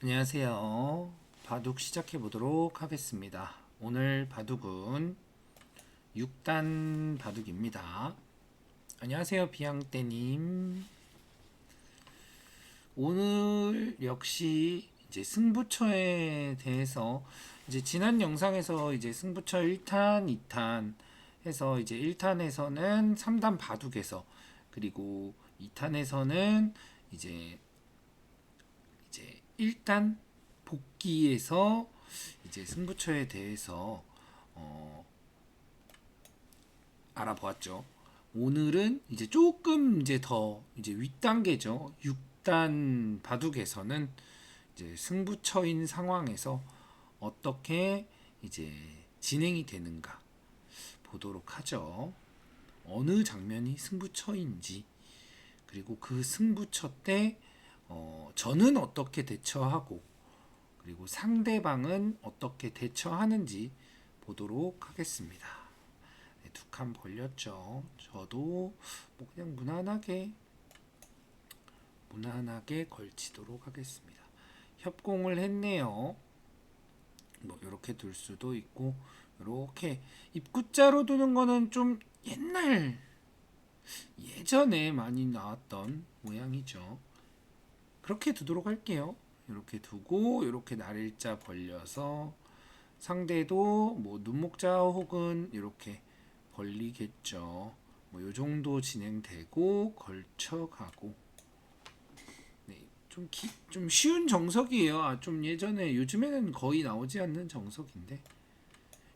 안녕하세요. 바둑 시작해 보도록 하겠습니다. 오늘 바둑은 6단 바둑입니다. 안녕하세요, 비양떼님. 오늘 역시 이제 승부처에 대해서 이제 지난 영상에서 이제 승부처 1탄, 2탄 해서 이제 1탄에서는 3단 바둑에서 그리고 2탄에서는 이제 1단 복귀에서 이제 승부처에 대해서 어, 알아보았죠. 오늘은 이제 조금 이제 더 이제 윗단계죠. 6단 바둑에서는 이제 승부처인 상황에서 어떻게 이제 진행이 되는가 보도록 하죠. 어느 장면이 승부처인지 그리고 그 승부처 때 저는 어떻게 대처하고 그리고 상대방은 어떻게 대처하는지 보도록 하겠습니다. 네, 두 칸 벌렸죠. 저도 뭐 그냥 무난하게 걸치도록 하겠습니다. 협공을 했네요. 뭐 이렇게 둘 수도 있고 이렇게 입구자로 두는 거는 좀 예전에 많이 나왔던 모양이죠. 그렇게 두도록 할게요. 이렇게 두고 이렇게 날일자 벌려서 상대도 뭐 눈목자 혹은 이렇게 벌리겠죠. 뭐 요 정도 진행되고 걸쳐가고. 네, 좀 쉬운 정석이에요. 좀 예전에 요즘에는 거의 나오지 않는 정석인데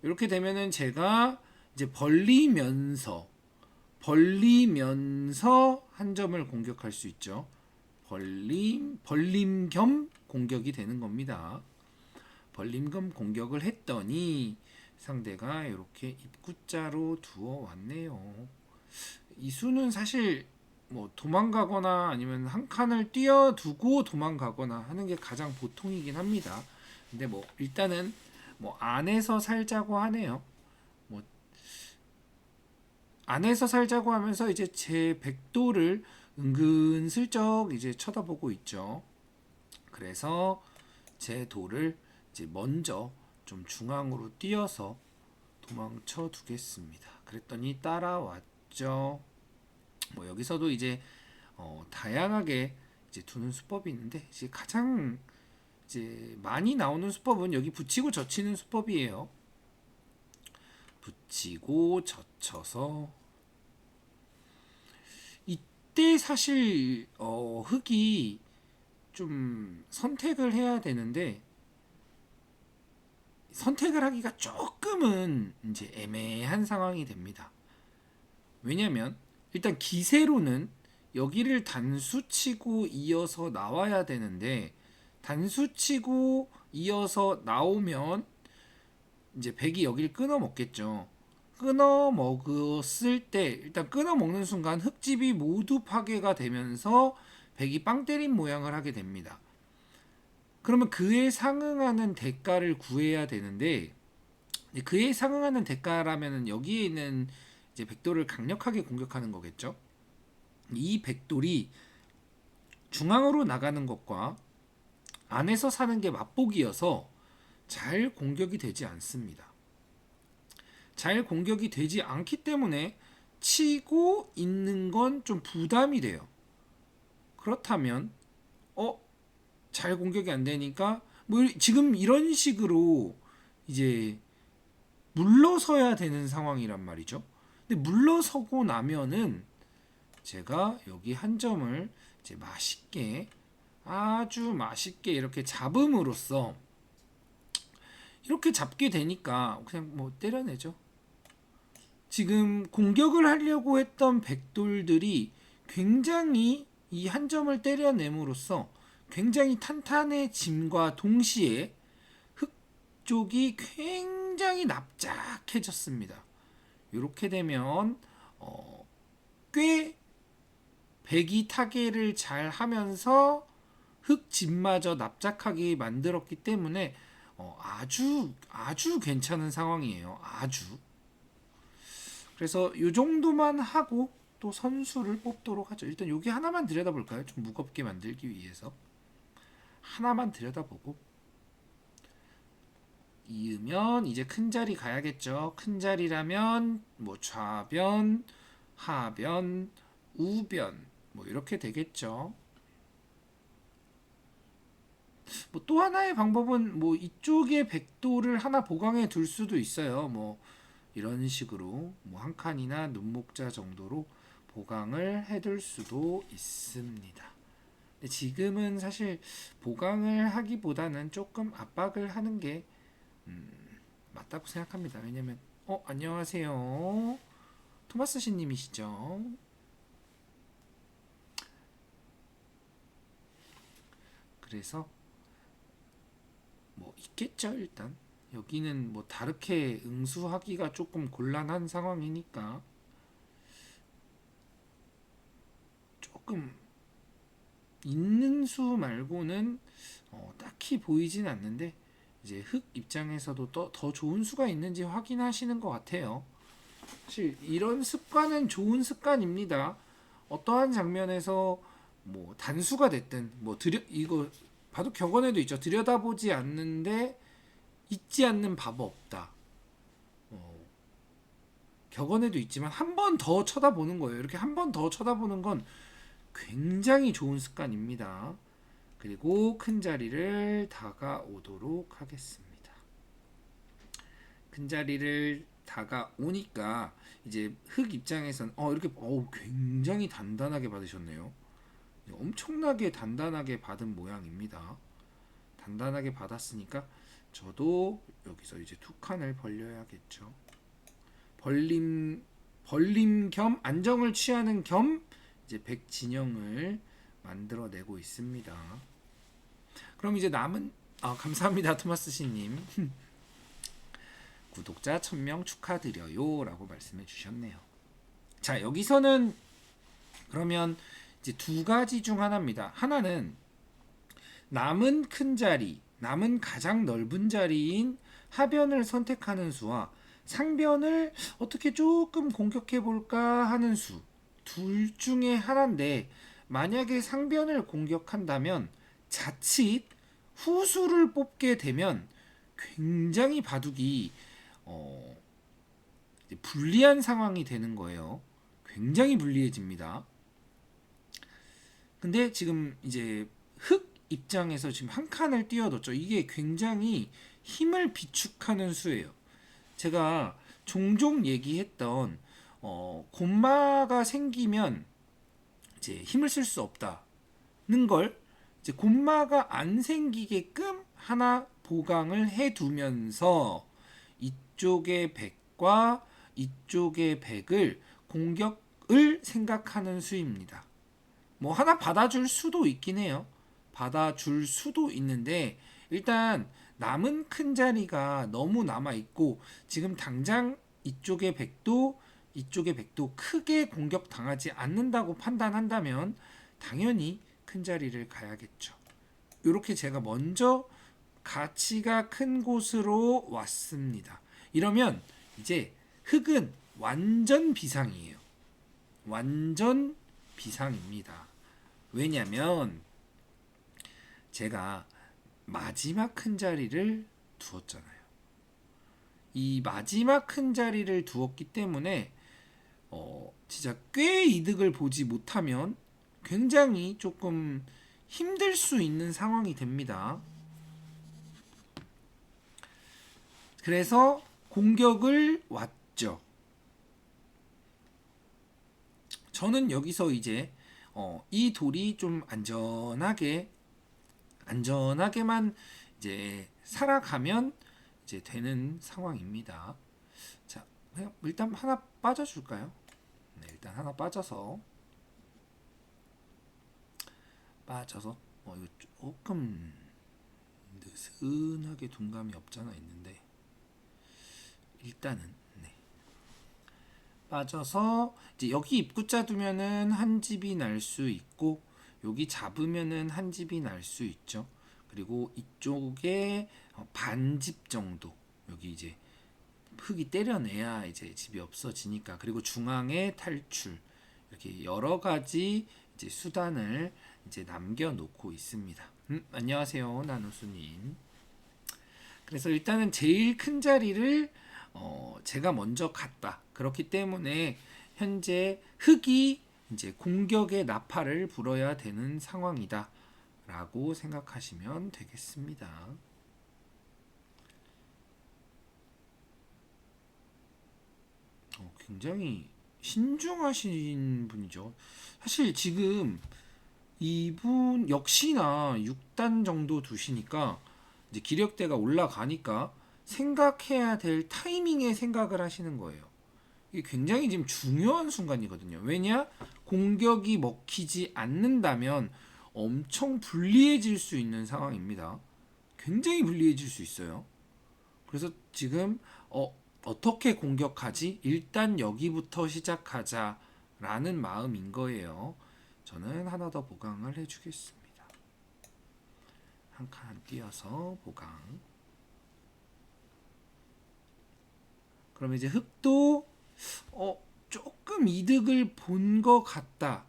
이렇게 되면은 제가 이제 벌리면서 한 점을 공격할 수 있죠. 벌림 겸 공격이 되는 겁니다. 벌림 겸 공격을 했더니 상대가 이렇게 입구자로 두어 왔네요. 이 수는 사실 뭐 도망가거나 아니면 한 칸을 띄어두고 도망가거나 하는 게 가장 보통이긴 합니다. 근데 뭐 일단은 뭐 안에서 살자고 하네요. 뭐 안에서 살자고 하면서 이제 제 백도를 은근슬쩍 이제 쳐다보고 있죠. 그래서 제 돌을 이제 먼저 좀 중앙으로 띄어서 도망쳐 두겠습니다. 그랬더니 따라왔죠. 뭐 여기서도 이제 다양하게 이제 두는 수법이 있는데 이제 가장 이제 많이 나오는 수법은 여기 붙이고 젖히는 수법이에요. 붙이고 젖혀서 이때 사실 흙이 좀 선택을 해야 되는데 선택을 하기가 조금은 이제 애매한 상황이 됩니다. 왜냐면 일단 기세로는 여기를 단수치고 이어서 나와야 되는데 단수치고 이어서 나오면 이제 백이 여기를 끊어 먹겠죠. 끊어 먹었을 때 일단 끊어 먹는 순간 흙집이 모두 파괴가 되면서 백이 빵 때린 모양을 하게 됩니다. 그러면 그에 상응하는 대가를 구해야 되는데 그에 상응하는 대가라면 여기에 있는 이제 백돌을 강력하게 공격하는 거겠죠. 이 백돌이 중앙으로 나가는 것과 안에서 사는 게 맞복이어서 잘 공격이 되지 않습니다. 잘 공격이 되지 않기 때문에 치고 있는 건 좀 부담이 돼요. 그렇다면 잘 공격이 안 되니까 뭐 지금 이런 식으로 이제 물러서야 되는 상황이란 말이죠. 근데 물러서고 나면은 제가 여기 한 점을 이제 아주 맛있게 이렇게 잡음으로써 이렇게 잡게 되니까 그냥 뭐 때려내죠. 지금 공격을 하려고 했던 백돌들이 굉장히 이 한 점을 때려냄으로써 굉장히 탄탄해짐과 동시에 흙 쪽이 굉장히 납작해졌습니다. 이렇게 되면 꽤 백이 타개를 잘 하면서 흙집마저 납작하게 만들었기 때문에 아주 괜찮은 상황이에요. 아주. 그래서 이 정도만 하고 또 선수를 뽑도록 하죠. 일단 여기 하나만 들여다볼까요? 좀 무겁게 만들기 위해서 하나만 들여다보고, 이으면 이제 큰 자리 가야겠죠. 큰 자리라면 뭐 좌변, 하변, 우변 뭐 이렇게 되겠죠. 뭐 또 하나의 방법은 뭐 이쪽에 백도를 하나 보강해 둘 수도 있어요. 뭐 이런 식으로 뭐 한 칸이나 눈목자 정도로 보강을 해둘 수도 있습니다. 근데 지금은 사실 보강을 하기보다는 조금 압박을 하는 게 맞다고 생각합니다. 왜냐면 안녕하세요. 토마스 씨님이시죠? 그래서 뭐 있겠죠. 일단 여기는 뭐 다르게 응수하기가 조금 곤란한 상황이니까 조금 있는 수 말고는 딱히 보이진 않는데, 이제 흑 입장에서도 더 좋은 수가 있는지 확인하시는 것 같아요. 사실 이런 습관은 좋은 습관입니다. 어떠한 장면에서 뭐 단수가 됐든 뭐 이거 봐도 격언에도 있죠. 들여다보지 않는데 잊지 않는 바보 없다. 격언에도 있지만 한 번 더 쳐다보는 거예요. 이렇게 한 번 더 쳐다보는 건 굉장히 좋은 습관입니다. 그리고 큰 자리를 다가오도록 하겠습니다. 큰 자리를 다가오니까 이제 흑 입장에선 이렇게 굉장히 단단하게 받으셨네요. 엄청나게 단단하게 받은 모양입니다. 단단하게 받았으니까 저도 여기서 이제 두 칸을 벌려야겠죠. 벌림 겸 안정을 취하는 겸 이제 백 진영을 만들어내고 있습니다. 그럼 이제 남은 감사합니다 토마스 씨님. 구독자 1000명 축하드려요 라고 말씀해 주셨네요. 자, 여기서는 그러면 이제 두 가지 중 하나입니다. 하나는 남은 큰 자리, 남은 가장 넓은 자리인 하변을 선택하는 수와 상변을 어떻게 조금 공격해 볼까 하는 수, 둘 중에 하나인데, 만약에 상변을 공격한다면 자칫 후수를 뽑게 되면 굉장히 바둑이 불리한 상황이 되는 거예요. 굉장히 불리해집니다. 근데 지금 이제 흑 입장에서 지금 한 칸을 띄워뒀죠. 이게 굉장히 힘을 비축하는 수예요. 제가 종종 얘기했던 곰마가 생기면 이제 힘을 쓸 수 없다는 걸 이제 곰마가 안 생기게끔 하나 보강을 해두면서 이쪽의 백과 이쪽의 백을 공격을 생각하는 수입니다. 뭐 하나 받아줄 수도 있긴 해요. 받아줄 수도 있는데, 일단 남은 큰 자리가 너무 남아있고 지금 당장 이쪽의 백도 이쪽의 백도 크게 공격당하지 않는다고 판단한다면 당연히 큰 자리를 가야겠죠. 이렇게 제가 먼저 가치가 큰 곳으로 왔습니다. 이러면 이제 흑은 완전 비상이에요. 완전 비상입니다. 왜냐면 제가 마지막 큰 자리를 두었잖아요. 이 마지막 큰 자리를 두었기 때문에 진짜 꽤 이득을 보지 못하면 굉장히 조금 힘들 수 있는 상황이 됩니다. 그래서 공격을 왔죠. 저는 여기서 이제 이 돌이 좀 안전하게만 이제 살아가면 이제 되는 상황입니다. 자, 일단 하나 빠져줄까요? 네, 일단 하나 빠져서 이거 조금 느슨하게 둔감이 없잖아 있는데, 일단은 빠져서 이제 여기 입구자 두면은 한 집이 날 수 있고, 여기 잡으면은 한 집이 날 수 있죠. 그리고 이쪽에 반집 정도, 여기 이제 흙이 때려내야 이제 집이 없어지니까. 그리고 중앙에 탈출, 이렇게 여러 가지 이제 수단을 이제 남겨놓고 있습니다. 안녕하세요, 나누수님. 그래서 일단은 제일 큰 자리를 제가 먼저 갔다. 그렇기 때문에 현재 흑이 이제 공격의 나팔을 불어야 되는 상황이다. 라고 생각하시면 되겠습니다. 굉장히 신중하신 분이죠. 사실 지금 이분 역시나 6단 정도 두시니까 이제 기력대가 올라가니까 생각해야 될 타이밍에 생각을 하시는 거예요. 이게 굉장히 지금 중요한 순간이거든요. 왜냐? 공격이 먹히지 않는다면 엄청 불리해질 수 있는 상황입니다. 굉장히 불리해질 수 있어요. 그래서 지금 어떻게 공격하지? 일단 여기부터 시작하자라는 마음인 거예요. 저는 하나 더 보강을 해주겠습니다. 한 칸 띄어서 보강. 그럼 이제 흑도 조금 이득을 본 것 같다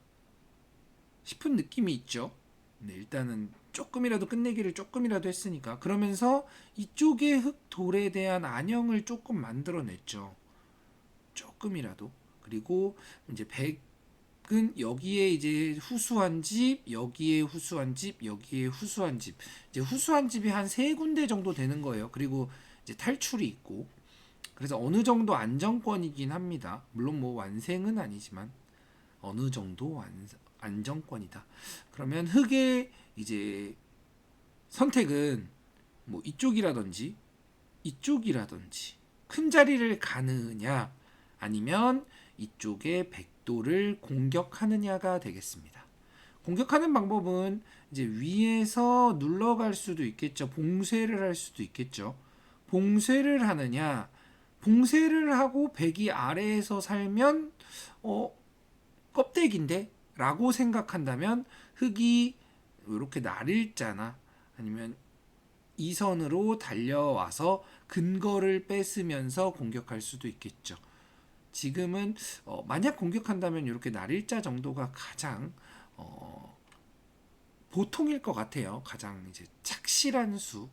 싶은 느낌이 있죠. 네, 일단은 조금이라도 끝내기를 조금이라도 했으니까 그러면서 이쪽의 흑돌에 대한 안형을 조금 만들어냈죠. 조금이라도. 그리고 이제 백은 여기에 이제 후수한 집, 여기에 후수한 집, 여기에 후수한 집. 이제 후수한 집이 한 세 군데 정도 되는 거예요. 그리고 이제 탈출이 있고. 그래서 어느 정도 안정권이긴 합니다. 물론 뭐 완생은 아니지만 어느 정도 안정권이다. 그러면 흑의 이제 선택은 뭐 이쪽이라든지 이쪽이라든지 큰 자리를 가느냐 아니면 이쪽의 백도를 공격하느냐가 되겠습니다. 공격하는 방법은 이제 위에서 눌러갈 수도 있겠죠. 봉쇄를 할 수도 있겠죠. 봉쇄를 하느냐, 봉쇄를 하고 백이 아래에서 살면 껍데기인데 라고 생각한다면 흑이 이렇게 날일자나 아니면 이 선으로 달려와서 근거를 뺏으면서 공격할 수도 있겠죠. 지금은 만약 공격한다면 이렇게 날일자 정도가 가장 보통일 것 같아요. 가장 이제 착실한 수일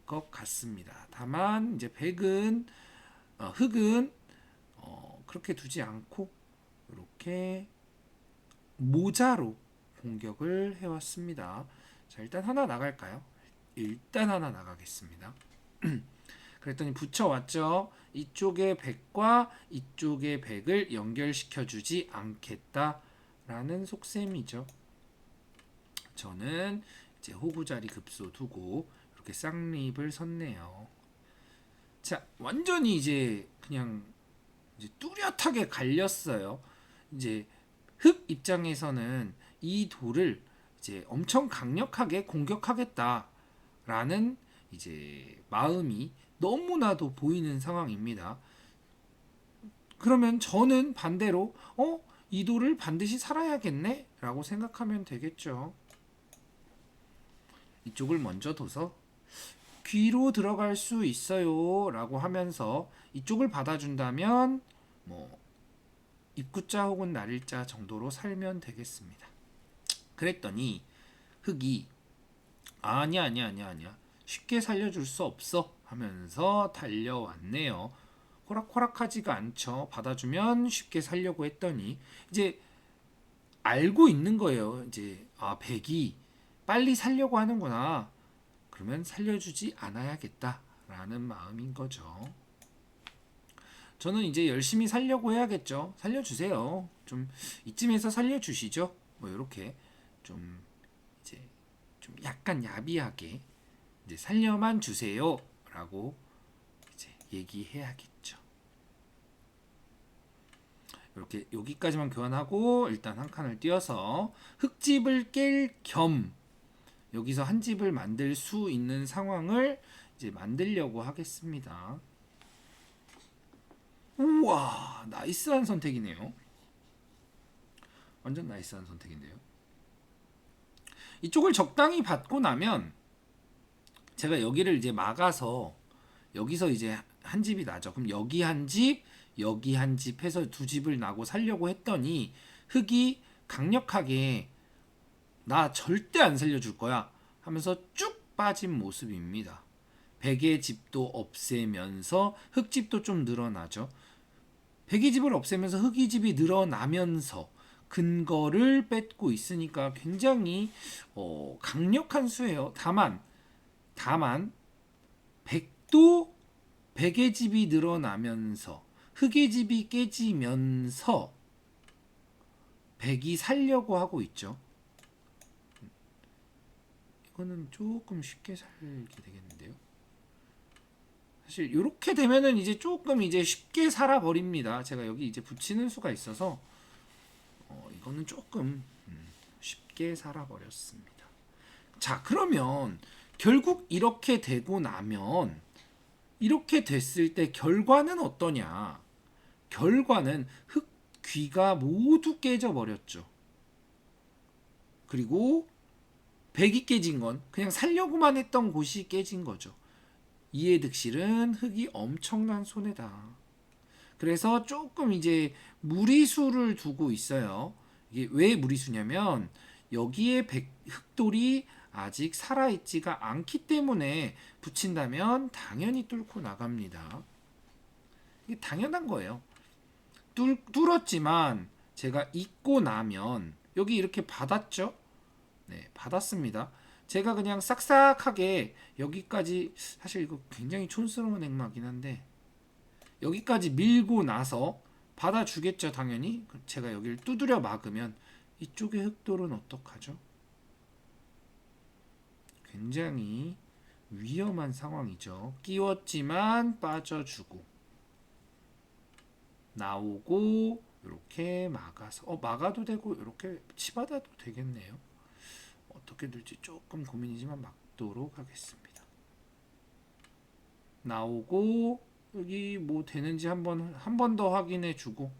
것 같습니다. 다만 이제 백은 흑은 그렇게 두지 않고 이렇게 모자로 공격을 해왔습니다. 자, 일단 하나 나갈까요? 일단 하나 나가겠습니다. 그랬더니 붙여왔죠. 이쪽의 백과 이쪽의 백을 연결시켜주지 않겠다라는 속셈이죠. 저는 이제 호구자리 급소 두고 이렇게 쌍립을 섰네요. 자, 완전히 이제 그냥 이제 뚜렷하게 갈렸어요. 이제 흑 입장에서는 이 돌을 이제 엄청 강력하게 공격하겠다라는 이제 마음이 너무나도 보이는 상황입니다. 그러면 저는 반대로 이 돌을 반드시 살아야겠네 라고 생각하면 되겠죠. 이쪽을 먼저 둬서 귀로 들어갈 수 있어요 라고 하면서 이쪽을 받아준다면 뭐 입구자 혹은 날일자 정도로 살면 되겠습니다. 그랬더니 흑이 아니야 쉽게 살려줄 수 없어 하면서 달려왔네요. 호락호락하지가 않죠. 받아주면 쉽게 살려고 했더니 이제 알고 있는 거예요. 이제 백이 빨리 살려고 하는구나. 그러면 살려주지 않아야겠다라는 마음인 거죠. 저는 이제 열심히 살려고 해야겠죠. 살려주세요. 좀 이쯤에서 살려주시죠. 뭐 이렇게 좀 이제 좀 약간 야비하게 이제 살려만 주세요라고 이제 얘기해야겠죠. 이렇게 여기까지만 교환하고 일단 한 칸을 띄어서 흙집을 깰 겸 여기서 한 집을 만들 수 있는 상황을 이제 만들려고 하겠습니다. 우와, 나이스한 선택이네요. 완전 나이스한 선택인데요. 이쪽을 적당히 받고 나면 제가 여기를 이제 막아서 여기서 이제 한 집이 나죠. 그럼 여기 한 집, 여기 한 집 해서 두 집을 나고 살려고 했더니 흑이 강력하게 나 절대 안 살려줄 거야 하면서 쭉 빠진 모습입니다. 백의 집도 없애면서 흙집도 좀 늘어나죠. 백의 집을 없애면서 흙의 집이 늘어나면서 근거를 뺏고 있으니까 굉장히 강력한 수예요. 다만 백도 백의 집이 늘어나면서 흙의 집이 깨지면서 백이 살려고 하고 있죠. 이거는 조금 쉽게 살게 되겠는데요. 사실 이렇게 되면은 이제 조금 이제 쉽게 살아 버립니다. 제가 여기 이제 붙이는 수가 있어서 이거는 조금 쉽게 살아 버렸습니다. 자, 그러면 결국 이렇게 되고 나면 이렇게 됐을 때 결과는 어떠냐? 결과는 흙 귀가 모두 깨져 버렸죠. 그리고 백이 깨진 건 그냥 살려고만 했던 곳이 깨진 거죠. 이에 득실은 흙이 엄청난 손해다. 그래서 조금 이제 무리수를 두고 있어요. 이게 왜 무리수냐면 여기에 흙돌이 아직 살아있지가 않기 때문에 붙인다면 당연히 뚫고 나갑니다. 이게 당연한 거예요. 뚫었지만 제가 잊고 나면 여기 이렇게 받았죠? 네, 받았습니다. 제가 그냥 싹싹하게 여기까지 사실 이거 굉장히 촌스러운 액마긴 한데 여기까지 밀고 나서 받아주겠죠, 당연히. 제가 여기를 두드려 막으면 이쪽의 흑돌은 어떡하죠? 굉장히 위험한 상황이죠. 끼웠지만 빠져주고 나오고 이렇게 막아서 막아도 되고 이렇게 치받아도 되겠네요. 어떻게 될지 조금 고민이지만 막도록 하겠습니다. 나오고 여기 뭐 되는지 한 번 더 확인해 주고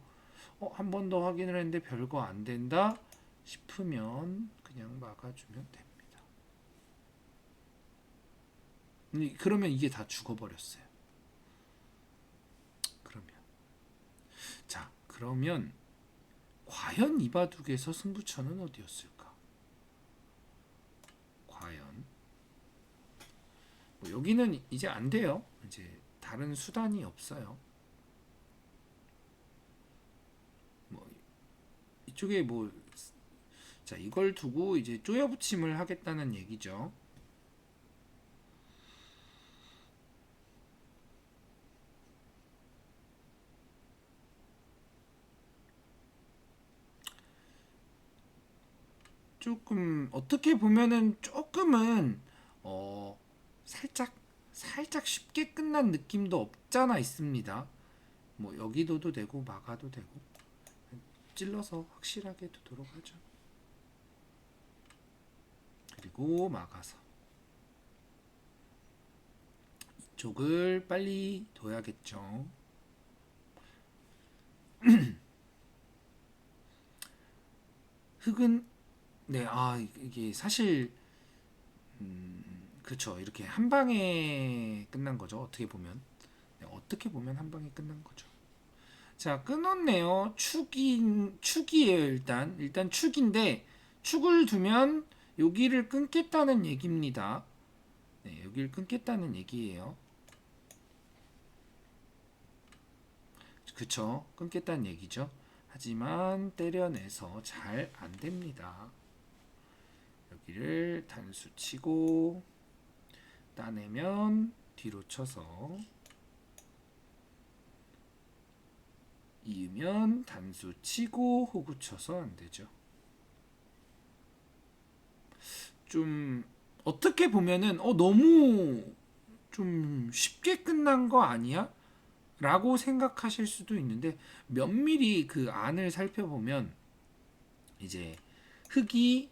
한 번 더 확인을 했는데 별거 안 된다 싶으면 그냥 막아주면 됩니다. 그러면 이게 다 죽어버렸어요. 그러면 과연 이 바둑에서 승부처는 어디였을까? 과연 뭐 여기는 이제 안 돼요. 이제 다른 수단이 없어요. 뭐 이쪽에 뭐 자, 이걸 두고 이제 쪼여 붙임을 하겠다는 얘기죠. 조금 어떻게 보면은 조금은 살짝 쉽게 끝난 느낌도 없잖아 있습니다. 뭐 여기도도 되고 막아도 되고 찔러서 확실하게 두도록 하죠. 그리고 막아서 이쪽을 빨리 둬야겠죠. 흙은 네, 이게 사실 그렇죠. 이렇게 한 방에 끝난 거죠. 어떻게 보면 네, 어떻게 보면 한 방에 끝난 거죠. 자, 끊었네요. 축이에요. 일단 축인데 축을 두면 여기를 끊겠다는 얘기입니다. 네, 여기를 끊겠다는 얘기예요. 그쵸? 끊겠다는 얘기죠. 하지만 때려내서 잘 안 됩니다. 여기를 단수 치고 따내면 뒤로 쳐서 이으면 단수 치고 호구 쳐서 안 되죠. 좀 어떻게 보면은 너무 좀 쉽게 끝난 거 아니야? 라고 생각하실 수도 있는데 면밀히 그 안을 살펴보면 이제 흙이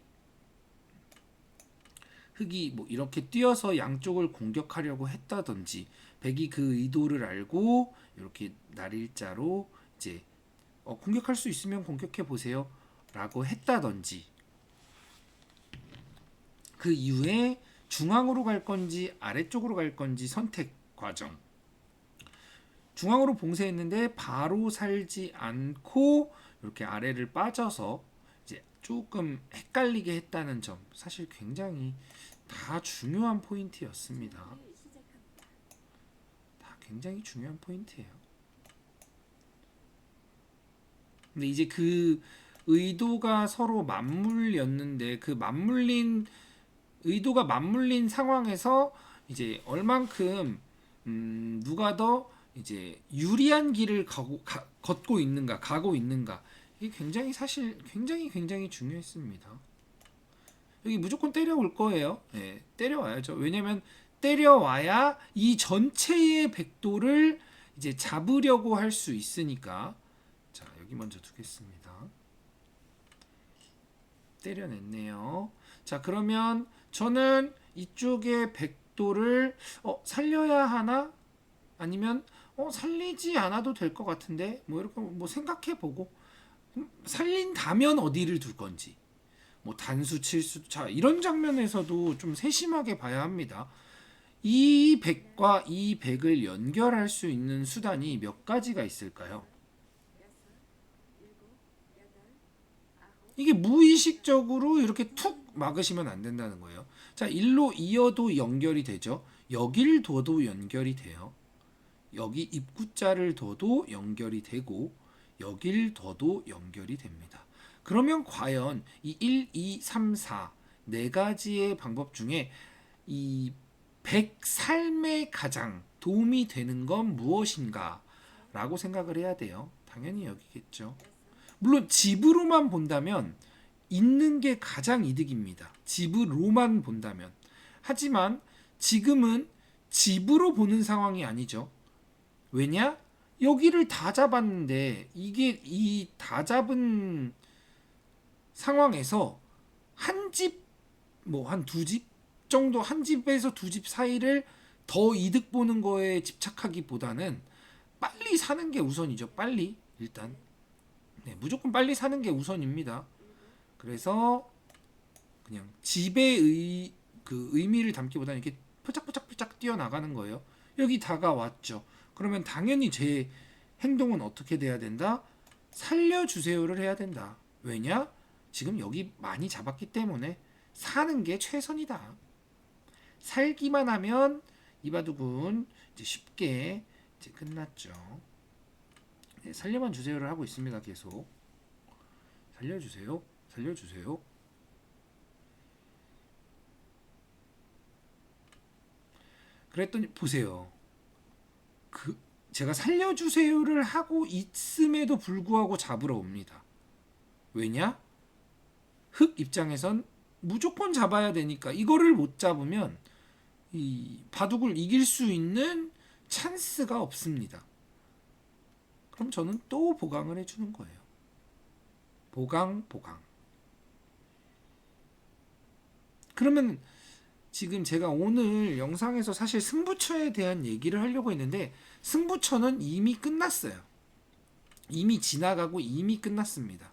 뭐 이렇게 뛰어서 양쪽을 공격하려고 했다든지 백이 그 의도를 알고 이렇게 날일자로 이제 공격할 수 있으면 공격해 보세요 라고 했다든지 그 이후에 중앙으로 갈 건지 아래쪽으로 갈 건지 선택 과정 중앙으로 봉쇄했는데 바로 살지 않고 이렇게 아래를 빠져서 이제 조금 헷갈리게 했다는 점 사실 굉장히 다 중요한 포인트였습니다. 다 굉장히 중요한 포인트예요. 근데 이제 그 의도가 서로 맞물렸는데 그 맞물린 의도가 맞물린 상황에서 이제 얼만큼 누가 더 이제 유리한 길을 걷고 있는가 가고 있는가 이게 굉장히 사실 굉장히 중요했습니다. 여기 무조건 때려올 거예요. 네, 때려와야죠. 왜냐면 때려와야 이 전체의 백도를 이제 잡으려고 할 수 있으니까. 자, 여기 먼저 두겠습니다. 때려냈네요. 자, 그러면 저는 이쪽의 백도를 살려야 하나? 아니면 살리지 않아도 될 것 같은데 뭐 이렇게 뭐 생각해보고 살린다면 어디를 둘 건지 뭐 단수, 칠수, 자 이런 장면에서도 좀 세심하게 봐야 합니다. 이 100과 이 100을 연결할 수 있는 수단이 몇 가지가 있을까요? 이게 무의식적으로 이렇게 툭 막으시면 안 된다는 거예요. 자, 일로 이어도 연결이 되죠. 여길 둬도 연결이 돼요. 여기 입구자를 둬도 연결이 되고 여길 둬도 연결이 됩니다. 그러면 과연 이 1, 2, 3, 4 네 가지의 방법 중에 이 100 삶에 가장 도움이 되는 건 무엇인가? 라고 생각을 해야 돼요. 당연히 여기겠죠. 물론 집으로만 본다면 있는 게 가장 이득입니다. 집으로만 본다면. 하지만 지금은 집으로 보는 상황이 아니죠. 왜냐? 여기를 다 잡았는데 이게 이 다 잡은 상황에서 한 집, 뭐 한 두 집 정도 한 집에서 두 집 사이를 더 이득 보는 거에 집착하기보다는 빨리 사는 게 우선이죠. 빨리 일단 네, 무조건 빨리 사는 게 우선입니다. 그래서 그냥 집의 그 의미를 담기보다는 이렇게 포짝포짝 뛰어나가는 거예요. 여기 다가왔죠. 그러면 당연히 제 행동은 어떻게 돼야 된다? 살려주세요를 해야 된다. 왜냐? 지금 여기 많이 잡았기 때문에 사는 게 최선이다. 살기만 하면 이바둑은 이제 쉽게 이제 끝났죠. 네, 살려만 주세요를 하고 있습니다. 계속 살려주세요. 살려주세요. 그랬더니 보세요. 그 제가 살려주세요를 하고 있음에도 불구하고 잡으러 옵니다. 왜냐? 흑 입장에선 무조건 잡아야 되니까 이거를 못 잡으면 이 바둑을 이길 수 있는 찬스가 없습니다. 그럼 저는 또 보강을 해주는 거예요. 보강. 그러면 지금 제가 오늘 영상에서 사실 승부처에 대한 얘기를 하려고 했는데 승부처는 이미 끝났어요. 이미 지나가고 이미 끝났습니다.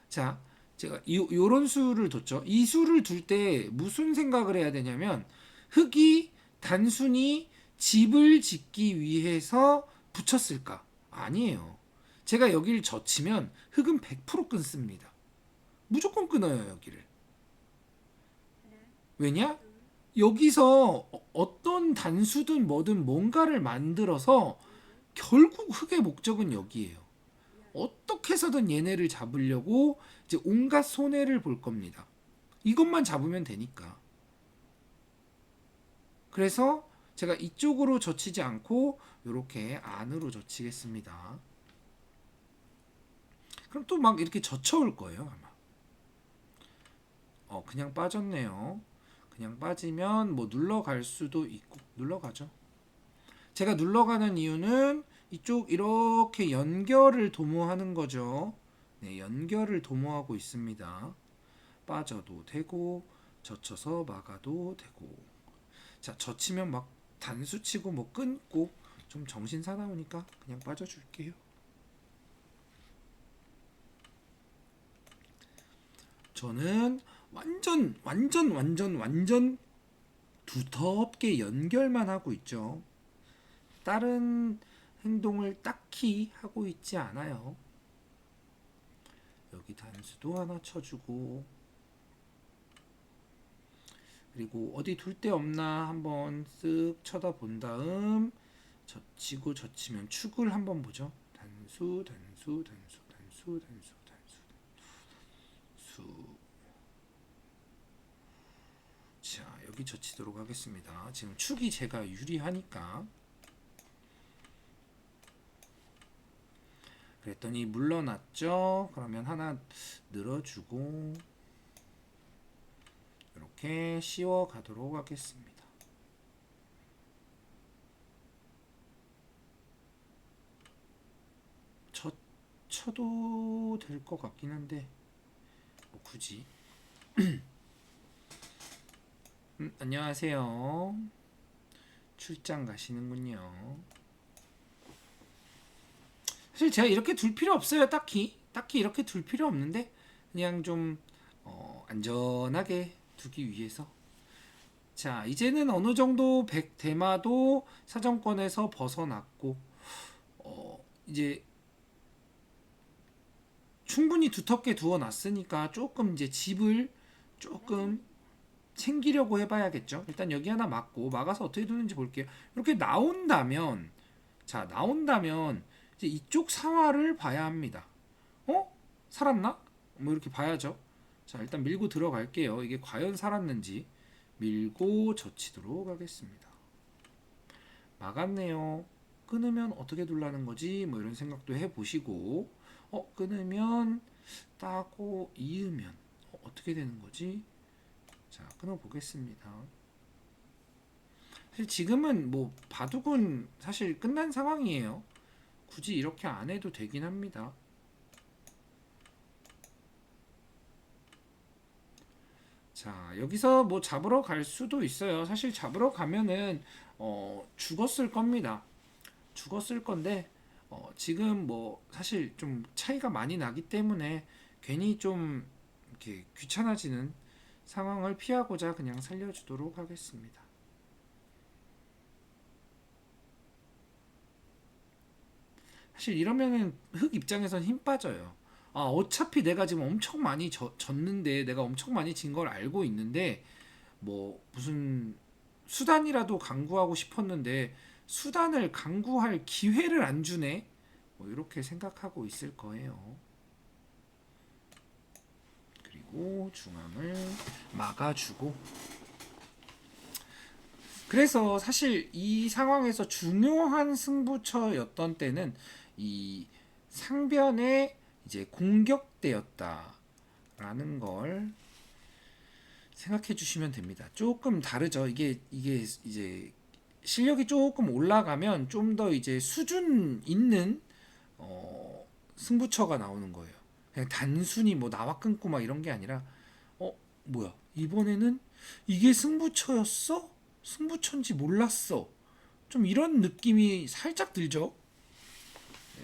자, 제가 요런 수를 뒀죠. 이 수를 둘 때 무슨 생각을 해야 되냐면 흑이 단순히 집을 짓기 위해서 붙였을까? 아니에요. 제가 여기를 젖히면 흑은 100% 끊습니다. 무조건 끊어요, 여기를. 왜냐? 여기서 어떤 단수든 뭐든 뭔가를 만들어서 결국 흑의 목적은 여기에요. 어떻게 해서든 얘네를 잡으려고 이제 온갖 손해를 볼 겁니다. 이것만 잡으면 되니까. 그래서 제가 이쪽으로 젖히지 않고 이렇게 안으로 젖히겠습니다. 그럼 또 막 이렇게 젖혀올 거예요, 아마. 그냥 빠졌네요. 그냥 빠지면 뭐 눌러갈 수도 있고 눌러가죠. 제가 눌러가는 이유는 이쪽 이렇게 연결을 도모하는 거죠. 네, 연결을 도모하고 있습니다. 빠져도 되고 젖혀서 막아도 되고. 자, 젖히면 막 단수 치고 뭐 끊고 좀 정신 사나우니까 그냥 빠져줄게요. 저는 완전 두텁게 연결만 하고 있죠. 다른 행동을 딱히 하고 있지 않아요. 여기 단수도 하나 쳐주고, 그리고 어디 둘 데 없나 한번 쓱 쳐다본 다음 젖히고 젖히면 축을 한번 보죠. 단수 단수 단수 단수 단수 단수 단수. 자, 여기 젖히도록 하겠습니다. 지금 축이 제가 유리하니까. 그랬더니 물러났죠. 그러면 하나 늘어주고 이렇게 씌워 가도록 하겠습니다. 쳐도 될 것 같긴 한데 뭐 굳이. 안녕하세요. 출장 가시는군요. 사실 제가 이렇게 둘 필요 없어요. 딱히 이렇게 둘 필요 없는데 그냥 좀 안전하게 두기 위해서. 자, 이제는 어느 정도 대마도 사정권에서 벗어났고 이제 충분히 두텁게 두어놨으니까 조금 이제 집을 조금 챙기려고 해봐야겠죠. 일단 여기 하나 막고, 막아서 어떻게 두는지 볼게요. 이렇게 나온다면, 자, 나온다면 이제 이쪽 사화를 봐야 합니다. 살았나? 뭐 이렇게 봐야죠. 자, 일단 밀고 들어갈게요. 이게 과연 살았는지 밀고 젖히도록 하겠습니다. 막았네요. 끊으면 어떻게 둘라는 거지? 뭐 이런 생각도 해보시고, 끊으면 따고 이으면 어떻게 되는 거지? 자, 끊어보겠습니다. 사실 지금은 뭐 바둑은 사실 끝난 상황이에요. 굳이 이렇게 안 해도 되긴 합니다. 자, 여기서 뭐 잡으러 갈 수도 있어요. 사실 잡으러 가면은 죽었을 겁니다. 죽었을 건데 지금 뭐 사실 좀 차이가 많이 나기 때문에 괜히 좀 이렇게 귀찮아지는 상황을 피하고자 그냥 살려주도록 하겠습니다. 사실 이러면은 흑 입장에선 힘 빠져요. 아, 어차피 내가 지금 엄청 많이 졌는데, 내가 엄청 많이 진 걸 알고 있는데, 뭐 무슨 수단이라도 강구하고 싶었는데 수단을 강구할 기회를 안 주네. 뭐 이렇게 생각하고 있을 거예요. 그리고 중앙을 막아주고. 그래서 사실 이 상황에서 중요한 승부처였던 때는 이 상변의 이제 공격대였다라는 걸 생각해 주시면 됩니다. 조금 다르죠. 이게 이제 실력이 조금 올라가면 좀 더 이제 수준 있는 승부처가 나오는 거예요. 그냥 단순히 뭐 나와 끊고 막 이런 게 아니라 뭐야 이번에는 이게 승부처였어? 승부처인지 몰랐어. 좀 이런 느낌이 살짝 들죠.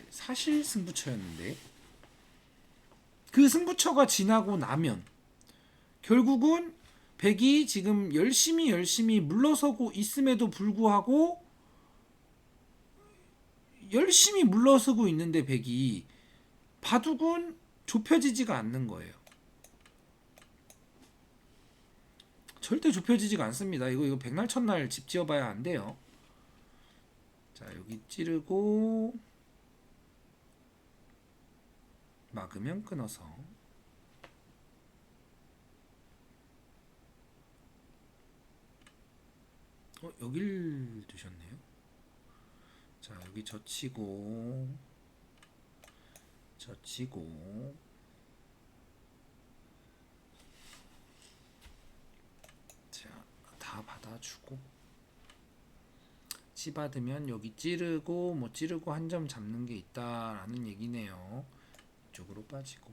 사실 승부처였는데 그 승부처가 지나고 나면 결국은 백이 지금 열심히 물러서고 있음에도 불구하고 열심히 물러서고 있는데 백이 바둑은 좁혀지지가 않는 거예요. 절대 좁혀지지가 않습니다. 이거 백날 첫날 집 지어봐야 안 돼요. 자, 여기 찌르고 막으면 끊어서. 여길 두셨네요. 자, 여기 젖히고 자, 다 받아주고 치 받으면 여기 찌르고 뭐 찌르고 한 점 잡는 게 있다라는 얘기네요. 이쪽으로 빠지고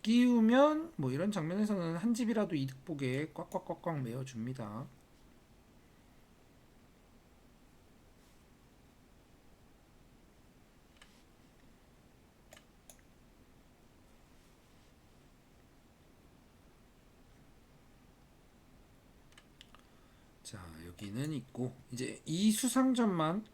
끼우면 뭐 이런 장면에서는 한 집이라도 이득 보게 꽉꽉꽉꽉 메어줍니다. 자, 여기는 있고 이제 이 수상점만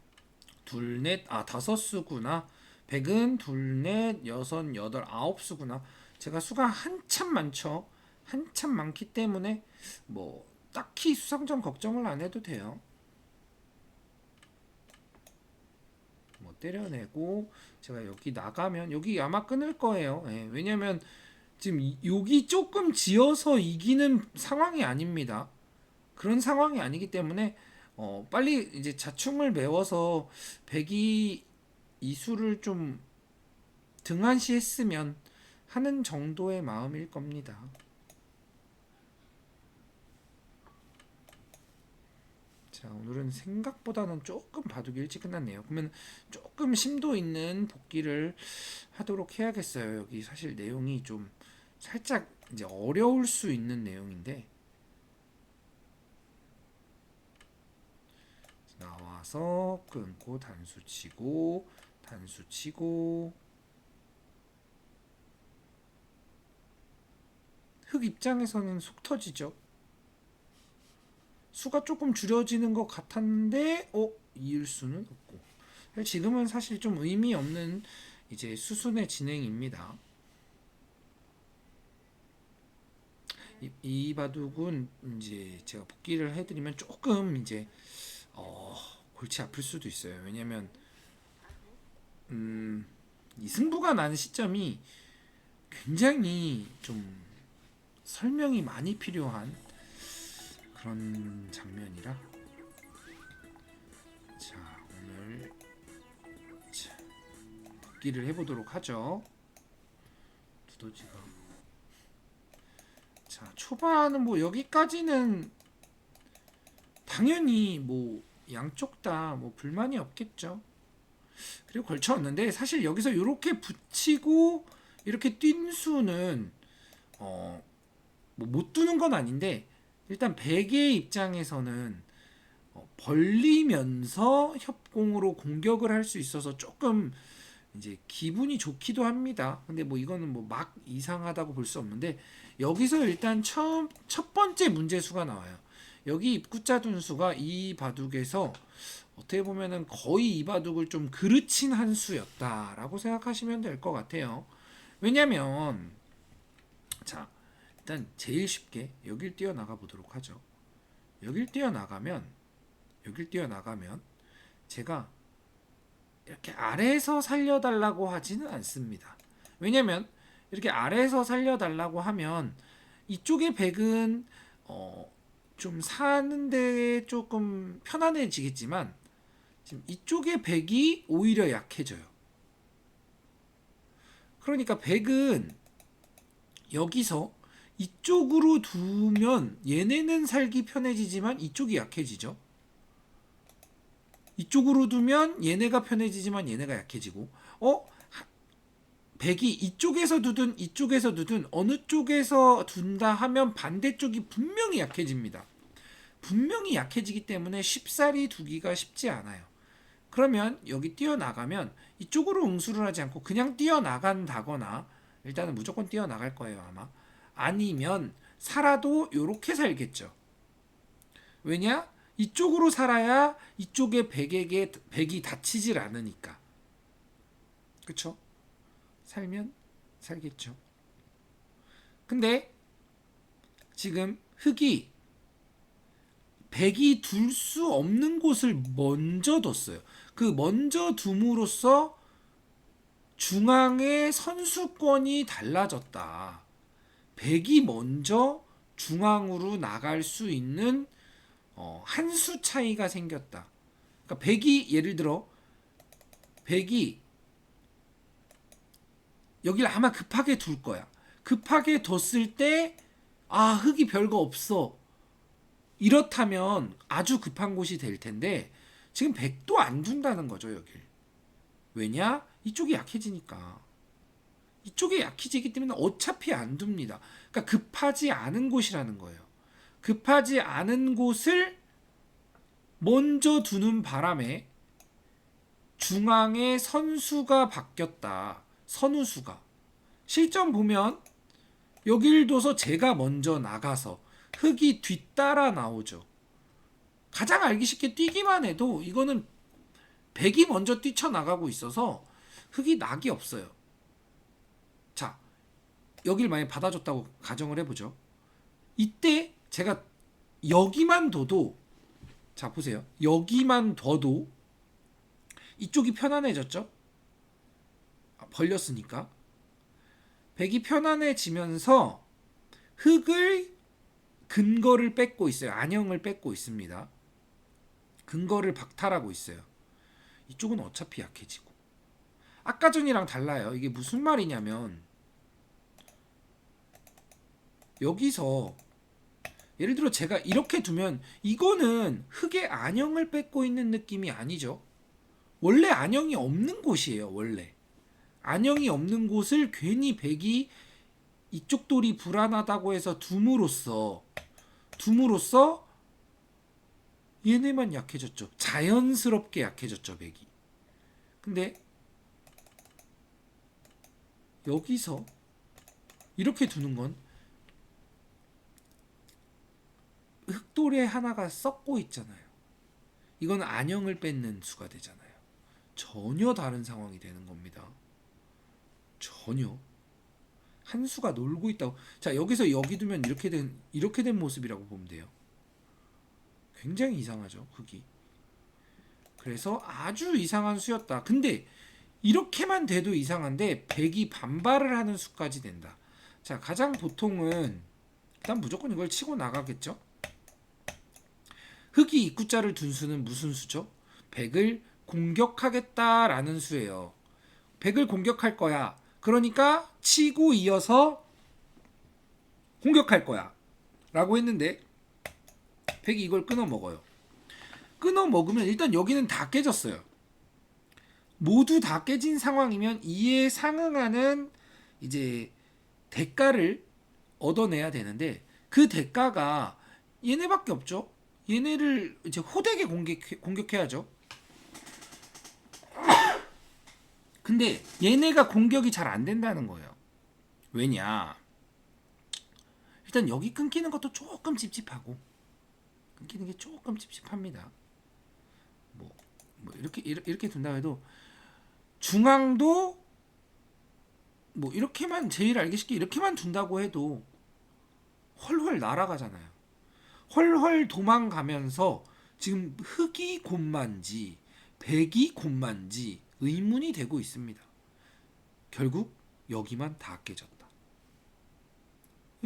둘, 넷, 다섯 수구나. 100은 둘, 넷, 여섯, 여덟, 아홉 수구나. 제가 수가 한참 많죠. 한참 많기 때문에 뭐 딱히 수상점 걱정을 안 해도 돼요. 뭐 때려내고 제가 여기 나가면 여기 아마 끊을 거예요. 예, 왜냐면 지금 여기 조금 지어서 이기는 상황이 아닙니다. 그런 상황이 아니기 때문에 빨리 이제 자충을 메워서 백이 이수를 좀 등한시했으면 하는 정도의 마음일 겁니다. 자, 오늘은 생각보다는 조금 바둑이 일찍 끝났네요. 그러면 조금 심도 있는 복기를 하도록 해야겠어요. 여기 사실 내용이 좀 살짝 이제 어려울 수 있는 내용인데 나와서 끊고 단수 치고 단수 치고 흑 입장에서는 속 터지죠. 수가 조금 줄여지는 것 같았는데 이을 수는 없고 지금은 사실 좀 의미 없는 이제 수순의 진행입니다. 이 바둑은 이제 제가 복기를 해드리면 조금 이제 골치 아플 수도 있어요. 왜냐면 이 승부가 나는 시점이 굉장히 좀 설명이 많이 필요한 그런 장면이라 자 오늘 복기를 해보도록 하죠. 두더지가 자 초반은 뭐 여기까지는 당연히 뭐 양쪽 다 뭐 불만이 없겠죠. 그리고 걸쳐왔는데 사실 여기서 이렇게 붙이고 이렇게 뛴 수는 뭐 못 두는 건 아닌데 일단 백의 입장에서는 벌리면서 협공으로 공격을 할 수 있어서 조금 이제 기분이 좋기도 합니다. 근데 뭐 이거는 뭐 막 이상하다고 볼 수 없는데 여기서 일단 첫 번째 문제수가 나와요. 여기 입구자 둔수가 이 바둑에서 어떻게 보면은 거의 이 바둑을 좀 그르친 한 수였다라고 생각하시면 될 것 같아요. 왜냐면 자 일단 제일 쉽게 여길 뛰어나가 보도록 하죠. 여길 뛰어나가면 제가 이렇게 아래에서 살려달라고 하지는 않습니다. 왜냐면 이렇게 아래에서 살려달라고 하면 이쪽의 백은 좀 사는데 조금 편안해지겠지만 지금 이쪽의 백이 오히려 약해져요. 그러니까 백은 여기서 이쪽으로 두면 얘네는 살기 편해지지만 이쪽이 약해지죠. 이쪽으로 두면 얘네가 편해지지만 얘네가 약해지고 백이 이쪽에서 두든 이쪽에서 두든 어느 쪽에서 둔다 하면 반대쪽이 분명히 약해집니다. 분명히 약해지기 때문에 쉽사리 두기가 쉽지 않아요. 그러면 여기 뛰어나가면 이쪽으로 응수를 하지 않고 그냥 뛰어나간다거나 일단은 무조건 뛰어나갈 거예요 아마. 아니면 살아도 이렇게 살겠죠. 왜냐? 이쪽으로 살아야 이쪽에 백이 다치질 않으니까. 그쵸? 살면 살겠죠. 근데 지금 흑이 백이 둘 수 없는 곳을 먼저 뒀어요. 그 먼저 둠으로써 중앙의 선수권이 달라졌다. 백이 먼저 중앙으로 나갈 수 있는 한 수 차이가 생겼다. 그러니까 백이 예를 들어 백이 여기를 아마 급하게 둘 거야. 급하게 뒀을 때 흑이 별거 없어. 이렇다면 아주 급한 곳이 될 텐데 지금 백도 안 둔다는 거죠 여길. 왜냐? 이쪽이 약해지니까. 이쪽이 약해지기 때문에 어차피 안 둡니다. 그러니까 급하지 않은 곳이라는 거예요. 급하지 않은 곳을 먼저 두는 바람에 중앙에 선수가 바뀌었다. 선우수가. 실점 보면 여길 둬서 제가 먼저 나가서 흑이 뒤따라 나오죠. 가장 알기 쉽게 뛰기만 해도 이거는 백이 먼저 뛰쳐나가고 있어서 흑이 낙이 없어요. 자, 여길 만약에 받아줬다고 가정을 해보죠. 이때 제가 여기만 둬도, 자 보세요, 여기만 둬도 이쪽이 편안해졌죠? 벌렸으니까 백이 편안해지면서 흑을 근거를 뺏고 있어요. 안형을 뺏고 있습니다. 근거를 박탈하고 있어요. 이쪽은 어차피 약해지고. 아까 전이랑 달라요. 이게 무슨 말이냐면, 여기서 예를 들어 제가 이렇게 두면 이거는 흑의 안형을 뺏고 있는 느낌이 아니죠. 원래 안형이 없는 곳이에요. 원래 안형이 없는 곳을 괜히 백이 이쪽 돌이 불안하다고 해서 둠으로써 얘네만 약해졌죠. 자연스럽게 약해졌죠, 백이. 근데 여기서 이렇게 두는 건 흑돌의 하나가 썩고 있잖아요. 이건 안형을 뺏는 수가 되잖아요. 전혀 다른 상황이 되는 겁니다. 전혀. 한 수가 놀고 있다고. 자, 여기서 여기 두면 이렇게 된 모습이라고 보면 돼요. 굉장히 이상하죠, 흑이. 그래서 아주 이상한 수였다. 근데 이렇게만 돼도 이상한데 백이 반발을 하는 수까지 된다. 자, 가장 보통은 일단 무조건 이걸 치고 나가겠죠. 흑이 입구자를 둔 수는 무슨 수죠? 백을 공격하겠다라는 수예요. 백을 공격할 거야. 그러니까 치고 이어서 공격할 거야 라고 했는데 백이 이걸 끊어 먹어요. 끊어 먹으면 일단 여기는 다 깨졌어요. 모두 다 깨진 상황이면 이에 상응하는 이제 대가를 얻어내야 되는데, 그 대가가 얘네밖에 없죠. 얘네를 이제 호되게 공격해야죠. 근데 얘네가 공격이 잘 안 된다는 거예요. 왜냐? 일단 여기 끊기는 것도 조금 찝찝하고, 끊기는 게 조금 찝찝합니다. 뭐 이렇게 둔다 해도 중앙도 뭐 이렇게만, 제일 알기 쉽게 이렇게만 둔다고 해도 헐헐 날아가잖아요. 헐헐 도망가면서 지금 흑이 곤만지 백이 곤만지 의문이 되고 있습니다. 결국 여기만 다 깨졌다.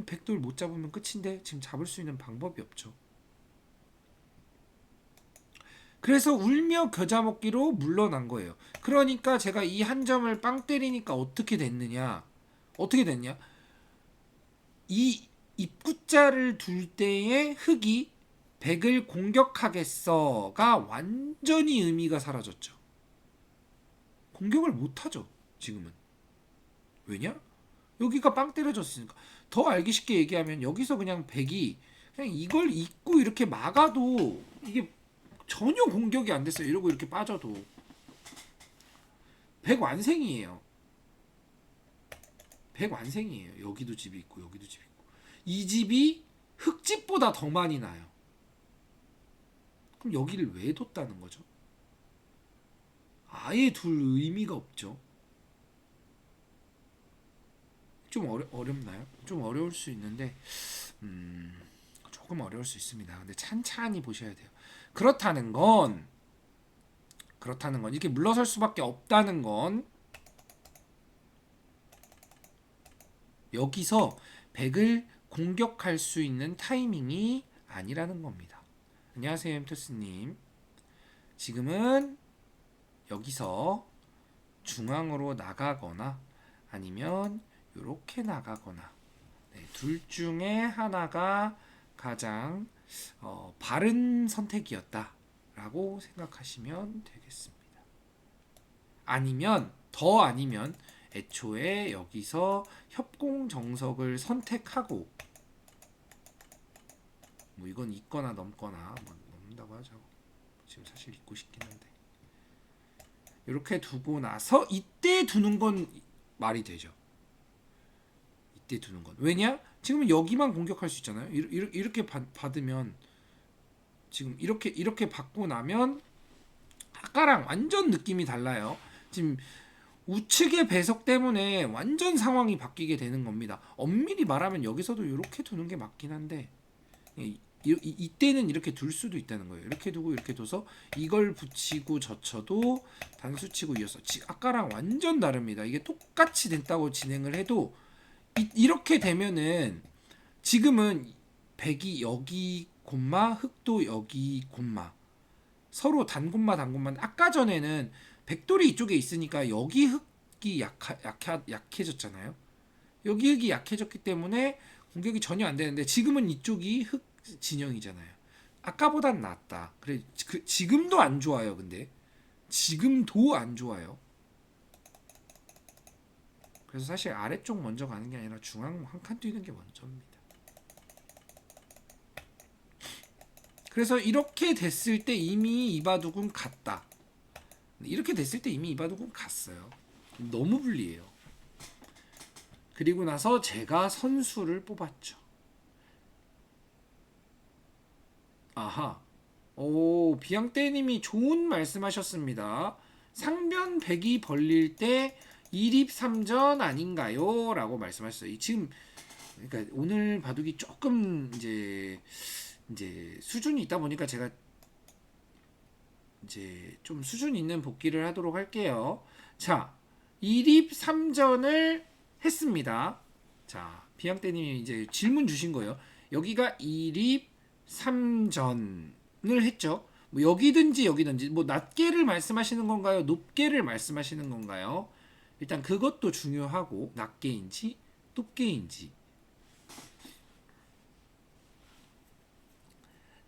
백돌 못 잡으면 끝인데 지금 잡을 수 있는 방법이 없죠. 그래서 울며 겨자 먹기로 물러난 거예요. 그러니까 제가 이 한 점을 빵 때리니까 어떻게 됐느냐? 이 입구자를 둘 때의 흑이 백을 공격하겠어가 완전히 의미가 사라졌죠. 공격을 못하죠, 지금은. 왜냐? 여기가 빵 때려졌으니까. 더 알기 쉽게 얘기하면 여기서 그냥 백이 그냥 이걸 입고 이렇게 막아도 이게 전혀 공격이 안 됐어요. 이러고 이렇게 빠져도 백 완생이에요. 백 완생이에요. 여기도 집이 있고 여기도 집이 있고. 이 집이 흑집보다 더 많이 나요. 그럼 여기를 왜 뒀다는 거죠? 아예 둘 의미가 없죠. 좀 어렵나요? 좀 어려울 수 있는데 조금 어려울 수 있습니다. 근데 찬찬히 보셔야 돼요. 그렇다는 건 이렇게 물러설 수밖에 없다는 건 여기서 백을 공격할 수 있는 타이밍이 아니라는 겁니다. 안녕하세요, 엠토스님. 지금은 여기서 중앙으로 나가거나 아니면 이렇게 나가거나, 둘 중에 하나가 가장 바른 선택이었다라고 생각하시면 되겠습니다. 아니면 애초에 여기서 협공정석을 선택하고, 뭐 이건 있거나 넘거나, 뭐 넘는다고 하죠. 지금 사실 있고 싶긴 한데 이렇게 두고 나서 이때 두는 건 말이 되죠. 이때 두는 건. 왜냐? 지금은 여기만 공격할 수 있잖아요. 이렇게 받으면, 지금 이렇게 받고 나면 아까랑 완전 느낌이 달라요. 지금 우측의 배석 때문에 완전 상황이 바뀌게 되는 겁니다. 엄밀히 말하면 여기서도 이렇게 두는 게 맞긴 한데 이때는 이렇게 둘 수도 있다는 거예요. 이렇게 두고 이렇게 둬서 이걸 붙이고 젖혀도 단수치고 이어서 아까랑 완전 다릅니다. 이게 똑같이 됐다고 진행을 해도 이렇게 되면은 지금은 백이 여기 콤마 흑도 여기 콤마 서로 단콤마 단콤마. 아까 전에는 백돌이 이쪽에 있으니까 여기 흑이 약해졌잖아요. 여기 흑이 약해졌기 때문에 공격이 전혀 안 되는데 지금은 이쪽이 흑 진영이잖아요. 아까보단 낫다. 그래 지금도 안 좋아요. 근데 지금도 안 좋아요. 그래서 사실 아래쪽 먼저 가는 게 아니라 중앙 한 칸 뛰는 게 먼저입니다. 그래서 이렇게 됐을 때 이미 이바둑은 갔다. 이렇게 됐을 때 이미 이바둑은 갔어요. 너무 불리해요. 그리고 나서 제가 선수를 뽑았죠. 아하. 오, 비양떼님이 좋은 말씀하셨습니다. 상변 백이 벌릴 때 2립 3전 아닌가요? 라고 말씀하셨어요. 지금 그러니까 오늘 바둑이 조금 이제 수준이 있다 보니까 제가 이제 좀 수준 있는 복귀를 하도록 할게요. 자, 2립 3전을 했습니다. 자, 비양떼님이 이제 질문 주신 거예요. 여기가 2립 3전을 했죠. 뭐 여기든지 여기든지 뭐 낮게를 말씀하시는 건가요? 높게를 말씀하시는 건가요? 일단 그것도 중요하고 낮게인지 높게인지.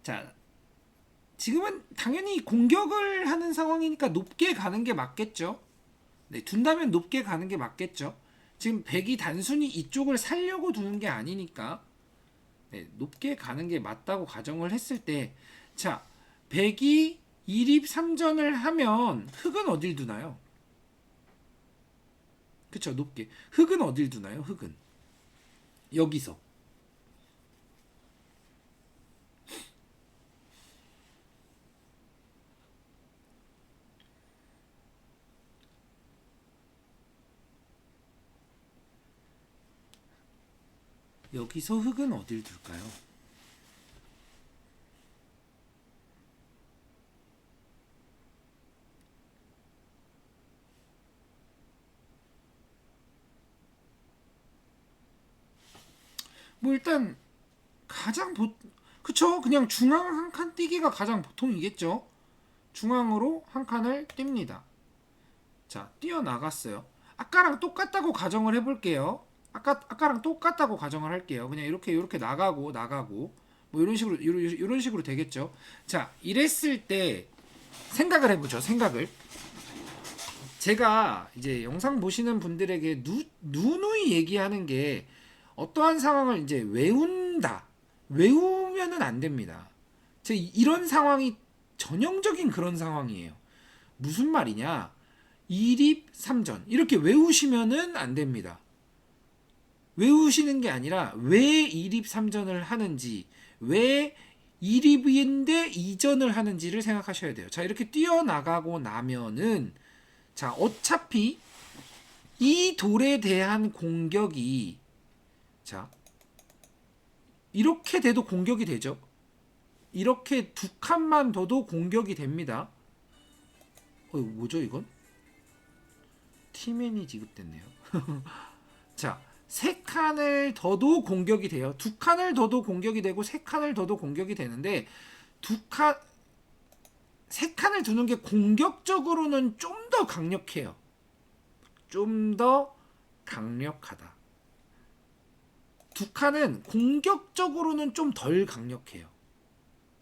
자, 지금은 당연히 공격을 하는 상황이니까 높게 가는 게 맞겠죠. 네, 둔다면 높게 가는 게 맞겠죠. 지금 백이 단순히 이쪽을 살려고 두는 게 아니니까 네, 높게 가는 게 맞다고 가정을 했을 때, 자, 백이 2립 3전을 하면 흑은 어딜 두나요? 그쵸, 높게. 흑은 어딜 두나요? 흑은 여기서. 여기서 흑은 어딜 둘까요? 뭐 일단 가장 그쵸, 그냥 중앙 한 칸 뛰기가 가장 보통이겠죠. 중앙으로 한 칸을 띱니다. 자, 뛰어나갔어요. 아까랑 똑같다고 가정을 해볼게요. 아까랑 똑같다고 가정을 할게요. 그냥 이렇게 나가고 뭐 이런 식으로 되겠죠. 자, 이랬을 때 생각을 해보죠. 생각을. 제가 이제 영상 보시는 분들에게 누누이 얘기하는 게 어떠한 상황을 이제 외우면은 안 됩니다. 이런 상황이 전형적인 그런 상황이에요. 무슨 말이냐? 2립 3전 이렇게 외우시면은 안 됩니다. 외우시는 게 아니라 왜 2립 3전을 하는지, 왜 2립인데 2전을 하는지를 생각하셔야 돼요. 자, 이렇게 뛰어나가고 나면은 자, 어차피 이 돌에 대한 공격이 자, 이렇게 돼도 공격이 되죠. 이렇게 두 칸만 둬도 공격이 됩니다. 뭐죠 이건? 티맨이 지급됐네요. 자, 세 칸을 더도 공격이 돼요. 두 칸을 더도 공격이 되고 세 칸을 더도 공격이 되는데 세 칸을 두는 게 공격적으로는 좀 더 강력해요. 좀 더 강력하다. 두 칸은 공격적으로는 좀 덜 강력해요.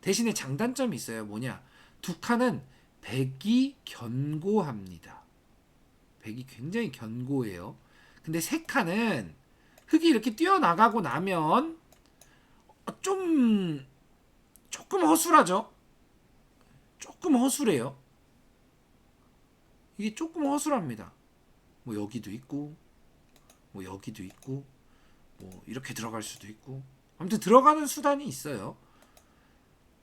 대신에 장단점이 있어요. 뭐냐? 두 칸은 백이 견고합니다. 백이 굉장히 견고해요. 근데 세 칸은 흑이 이렇게 뛰어나가고 나면 조금 허술하죠. 조금 허술해요. 이게 조금 허술합니다. 뭐 여기도 있고 뭐 여기도 있고 뭐 이렇게 들어갈 수도 있고 아무튼 들어가는 수단이 있어요.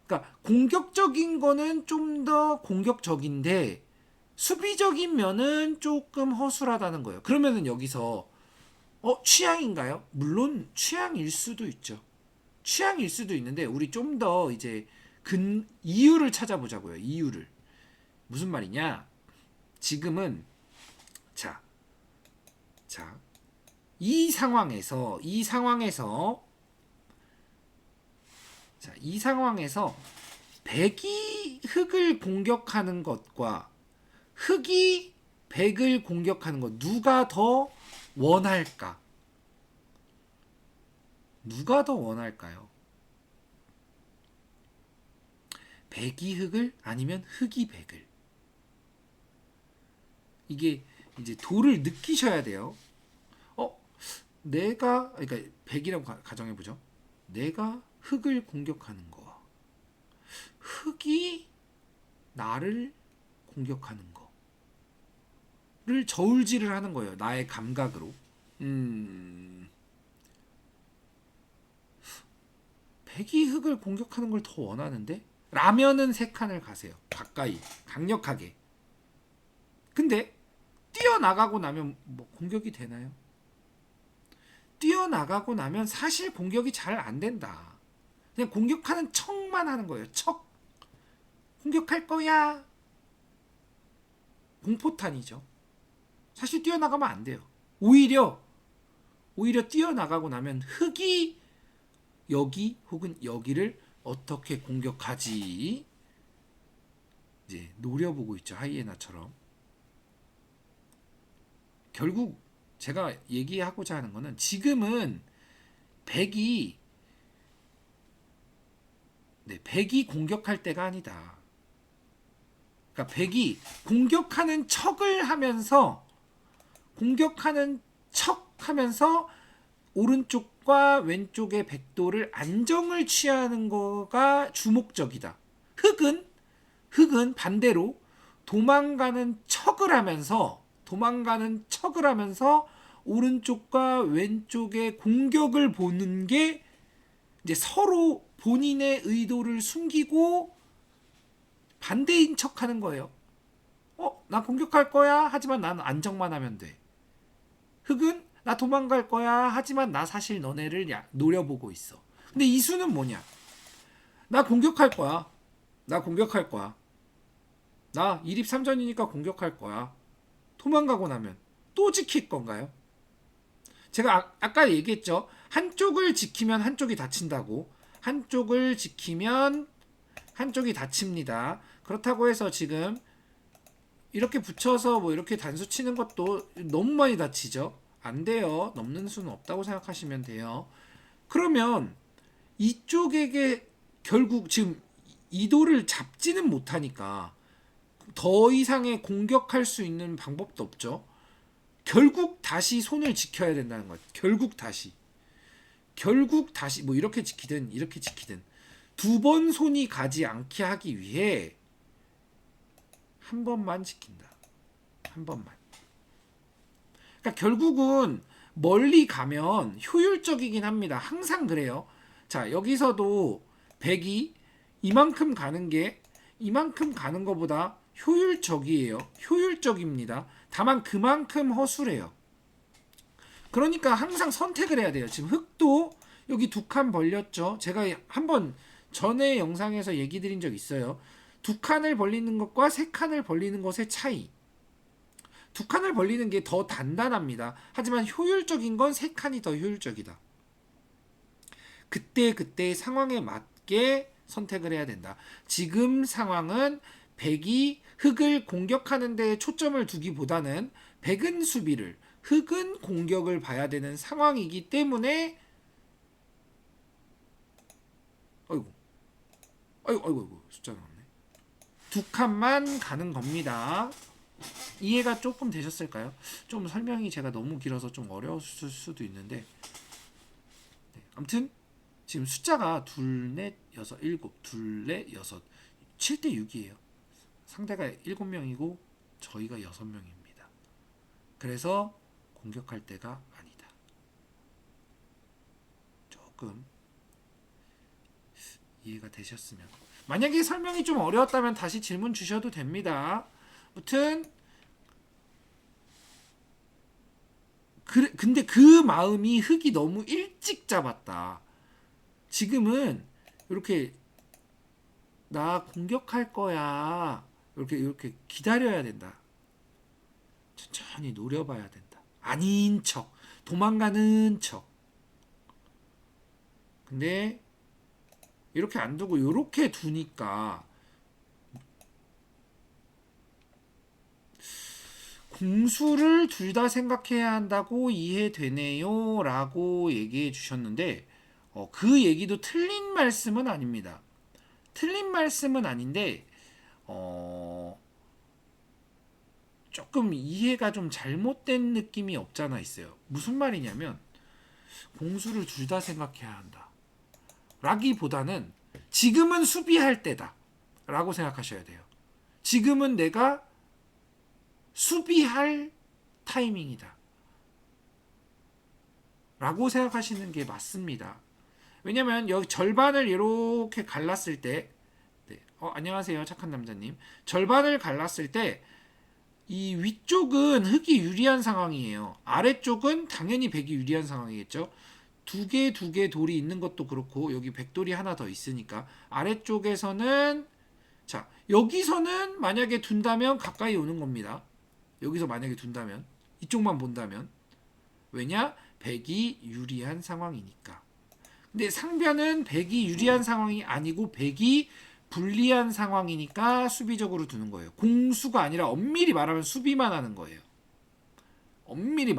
그러니까 공격적인 거는 좀 더 공격적인데 수비적인 면은 조금 허술하다는 거예요. 그러면은 여기서 취향인가요? 물론 취향일 수도 있죠. 취향일 수도 있는데 우리 좀 더 이제 이유를 찾아보자고요. 이유를. 무슨 말이냐? 지금은 자, 자, 이 상황에서 백이 흑을 공격하는 것과 흑이 백을 공격하는 것 누가 더 원할까? 누가 더 원할까요? 백이 흑을 아니면 흑이 백을? 이게 이제 도를 느끼셔야 돼요. 내가 그러니까 백이라고 가정해 보죠. 내가 흑을 공격하는 거와 흑이 나를 공격하는 거를 저울질을 하는 거예요. 나의 감각으로. 백이 흑을 공격하는 걸 더 원하는데 라면은 세 칸을 가세요. 가까이 강력하게. 근데 뛰어나가고 나면 뭐 공격이 되나요? 뛰어나가고 나면 사실 공격이 잘 안 된다. 그냥 공격하는 척만 하는 거예요. 척. 공격할 거야. 공포탄이죠. 사실 뛰어나가면 안 돼요. 오히려 뛰어나가고 나면 흑이 여기 혹은 여기를 어떻게 공격하지 이제 노려보고 있죠. 하이에나처럼. 결국 제가 얘기하고자 하는 거는 지금은 백이 공격할 때가 아니다. 그러니까 백이 공격하는 척을 하면서 오른쪽과 왼쪽의 백도를 안정을 취하는 거가 주목적이다. 흑은 반대로 도망가는 척을 하면서 오른쪽과 왼쪽의 공격을 보는 게 이제 서로 본인의 의도를 숨기고 반대인 척 하는 거예요. 나 공격할 거야. 하지만 난 안정만 하면 돼. 흑은 나 도망갈 거야. 하지만 나 사실 너네를 노려보고 있어. 근데 이수는 뭐냐? 나 공격할 거야. 나 1입3전이니까 공격할 거야. 도망가고 나면 또 지킬 건가요? 제가 아까 얘기했죠. 한쪽을 지키면 한쪽이 다친다고. 한쪽을 지키면 한쪽이 다칩니다. 그렇다고 해서 지금 이렇게 붙여서 뭐 이렇게 단수 치는 것도 너무 많이 다치죠. 안 돼요. 넘는 수는 없다고 생각하시면 돼요. 그러면 이쪽에게 결국 지금 이도를 잡지는 못하니까 더 이상의 공격할 수 있는 방법도 없죠. 결국 다시 손을 지켜야 된다는 것. 결국 다시 뭐 이렇게 지키든 두 번 손이 가지 않게 하기 위해 한 번만 지킨다. 한 번만. 그러니까 결국은 멀리 가면 효율적이긴 합니다. 항상 그래요. 자, 여기서도 100이 이만큼 가는 것보다 효율적이에요. 효율적입니다. 다만 그만큼 허술해요. 그러니까 항상 선택을 해야 돼요. 지금 흑도 여기 두 칸 벌렸죠. 제가 한번 전에 영상에서 얘기 드린 적 있어요. 두 칸을 벌리는 것과 세 칸을 벌리는 것의 차이. 두 칸을 벌리는 게 더 단단합니다. 하지만 효율적인 건 세 칸이 더 효율적이다. 그때 상황에 맞게 선택을 해야 된다. 지금 상황은 백이 흑을 공격하는 데 초점을 두기보다는 백은 수비를, 흑은 공격을 봐야 되는 상황이기 때문에 아이고 숫자 나왔네. 두 칸만 가는 겁니다. 이해가 조금 되셨을까요? 좀 설명이 제가 너무 길어서 좀 어려웠을 수도 있는데 아무튼 지금 숫자가 둘, 넷, 여섯, 일곱, 둘, 넷, 여섯 7대 6이에요. 상대가 7명이고 저희가 6명입니다. 그래서 공격할 때가 아니다. 조금 이해가 되셨으면. 만약에 설명이 좀 어려웠다면 다시 질문 주셔도 됩니다. 아무튼 근데 그 마음이 흙이 너무 일찍 잡았다. 지금은 이렇게 나 공격할 거야. 이렇게 기다려야 된다. 천천히 노려봐야 된다. 아닌 척, 도망가는 척. 근데 이렇게 안 두고 이렇게 두니까 공수를 둘 다 생각해야 한다고 이해되네요 라고 얘기해 주셨는데 그 얘기도 틀린 말씀은 아닙니다. 틀린 말씀은 아닌데 조금 이해가 좀 잘못된 느낌이 없잖아 있어요. 무슨 말이냐면 공수를 둘 다 생각해야 한다 라기보다는 지금은 수비할 때다 라고 생각하셔야 돼요. 지금은 내가 수비할 타이밍이다 라고 생각하시는 게 맞습니다. 왜냐면 여기 절반을 이렇게 갈랐을 때 네. 안녕하세요 착한 남자님. 절반을 갈랐을 때 이 위쪽은 흙이 유리한 상황이에요. 아래쪽은 당연히 백이 유리한 상황이겠죠. 두 개 돌이 있는 것도 그렇고 여기 백돌이 하나 더 있으니까 아래쪽에서는 자 여기서는 만약에 둔다면 가까이 오는 겁니다. 여기서 만약에 둔다면 이쪽만 본다면 왜냐? 백이 유리한 상황이니까. 근데 상변은 백이 유리한 상황이 아니고 백이 불리한 상황이니까 수비적으로 두는 거예요. 공수가 아니라 엄밀히 말하면 수비만 하는 거예요. 엄밀히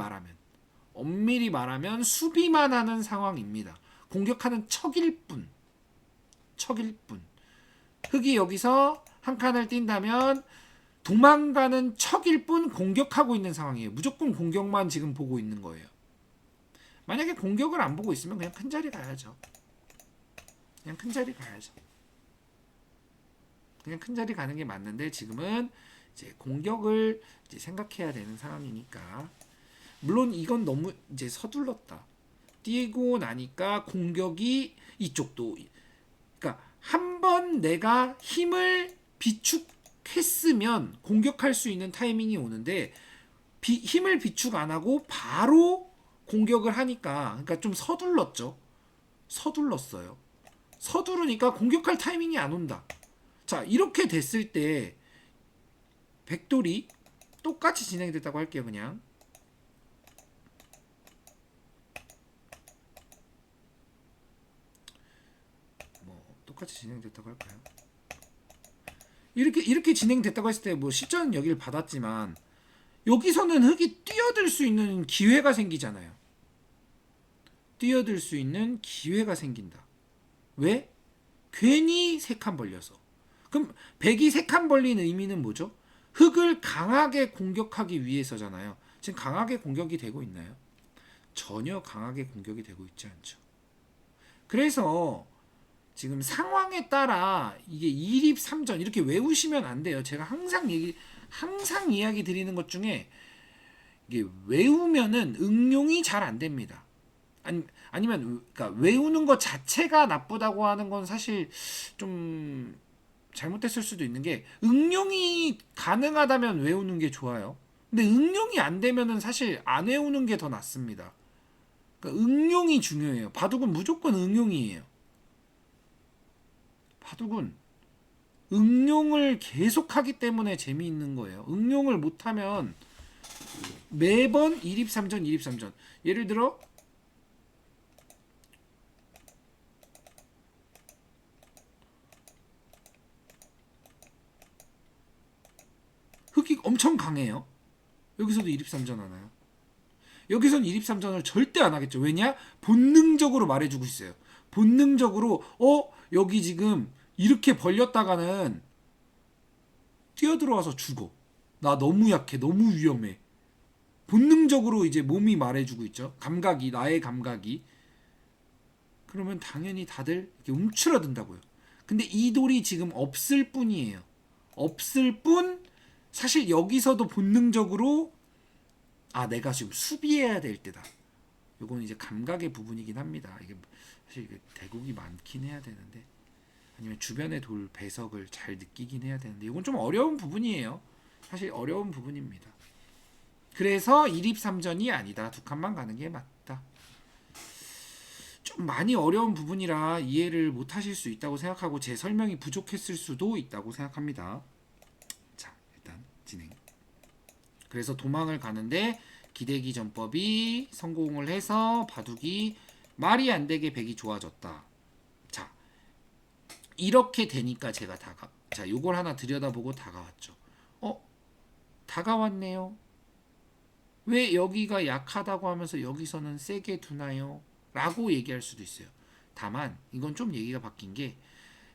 말하면 수비만 하는 상황입니다. 공격하는 척일 뿐. 흙이 여기서 한 칸을 뛴다면 도망가는 척일 뿐 공격하고 있는 상황이에요. 무조건 공격만 지금 보고 있는 거예요. 만약에 공격을 안 보고 있으면 그냥 큰 자리 가야죠. 그냥 큰 자리 가는 게 맞는데 지금은 이제 공격을 이제 생각해야 되는 상황이니까. 물론 이건 너무 이제 서둘렀다. 뛰고 나니까 공격이 이쪽도 그러니까 한번 내가 힘을 비축했으면 공격할 수 있는 타이밍이 오는데 힘을 비축 안 하고 바로 공격을 하니까 그러니까 좀 서둘렀어요. 서두르니까 공격할 타이밍이 안 온다. 자 이렇게 됐을 때 백돌이 똑같이 진행됐다고 할게요. 그냥 똑같이 진행됐다고 할까요? 이렇게 진행됐다고 했을 때 뭐 실전 여기를 받았지만 여기서는 흙이 뛰어들 수 있는 기회가 생기잖아요. 뛰어들 수 있는 기회가 생긴다. 왜? 괜히 3칸 벌려서. 그럼 백이 3칸 벌린 의미는 뭐죠? 흙을 강하게 공격하기 위해서잖아요. 지금 강하게 공격이 되고 있나요? 전혀 강하게 공격이 되고 있지 않죠. 그래서 지금 상황에 따라 이게 2립 3전 이렇게 외우시면 안 돼요. 제가 항상 이야기 드리는 것 중에 이게 외우면은 응용이 잘 안 됩니다. 아니면 그러니까 외우는 것 자체가 나쁘다고 하는 건 사실 좀 잘못됐을 수도 있는 게 응용이 가능하다면 외우는 게 좋아요. 근데 응용이 안 되면은 사실 안 외우는 게 더 낫습니다. 그러니까 응용이 중요해요. 바둑은 무조건 응용이에요. 바둑은 응용을 계속하기 때문에 재미있는 거예요. 응용을 못하면 매번 2립 3전 2립 3전 예를 들어 흑이 엄청 강해요. 여기서도 2립 3전 하나요? 여기선 2립 3전을 절대 안 하겠죠. 왜냐? 본능적으로 말해주고 있어요. 본능적으로 여기 지금 이렇게 벌렸다가는 뛰어들어와서 죽어. 나 너무 약해. 너무 위험해. 본능적으로 이제 몸이 말해주고 있죠. 나의 감각이. 그러면 당연히 다들 이렇게 움츠러든다고요. 근데 이 돌이 지금 없을 뿐이에요. 없을 뿐 사실 여기서도 본능적으로 내가 지금 수비해야 될 때다. 요건 이제 감각의 부분이긴 합니다. 이게 사실 대국이 많긴 해야 되는데 아니면 주변의 돌 배석을 잘 느끼긴 해야 되는데 이건 좀 어려운 부분이에요. 사실 어려운 부분입니다. 그래서 1입 3전이 아니다. 두 칸만 가는 게 맞다. 좀 많이 어려운 부분이라 이해를 못 하실 수 있다고 생각하고 제 설명이 부족했을 수도 있다고 생각합니다. 자, 일단 진행. 그래서 도망을 가는데 기대기 전법이 성공을 해서 바둑이 말이 안 되게 백이 좋아졌다. 자, 이렇게 되니까 제가 자, 요걸 하나 들여다보고 다가왔죠. 다가왔네요. 왜 여기가 약하다고 하면서 여기서는 세게 두나요? 라고 얘기할 수도 있어요. 다만 이건 좀 얘기가 바뀐 게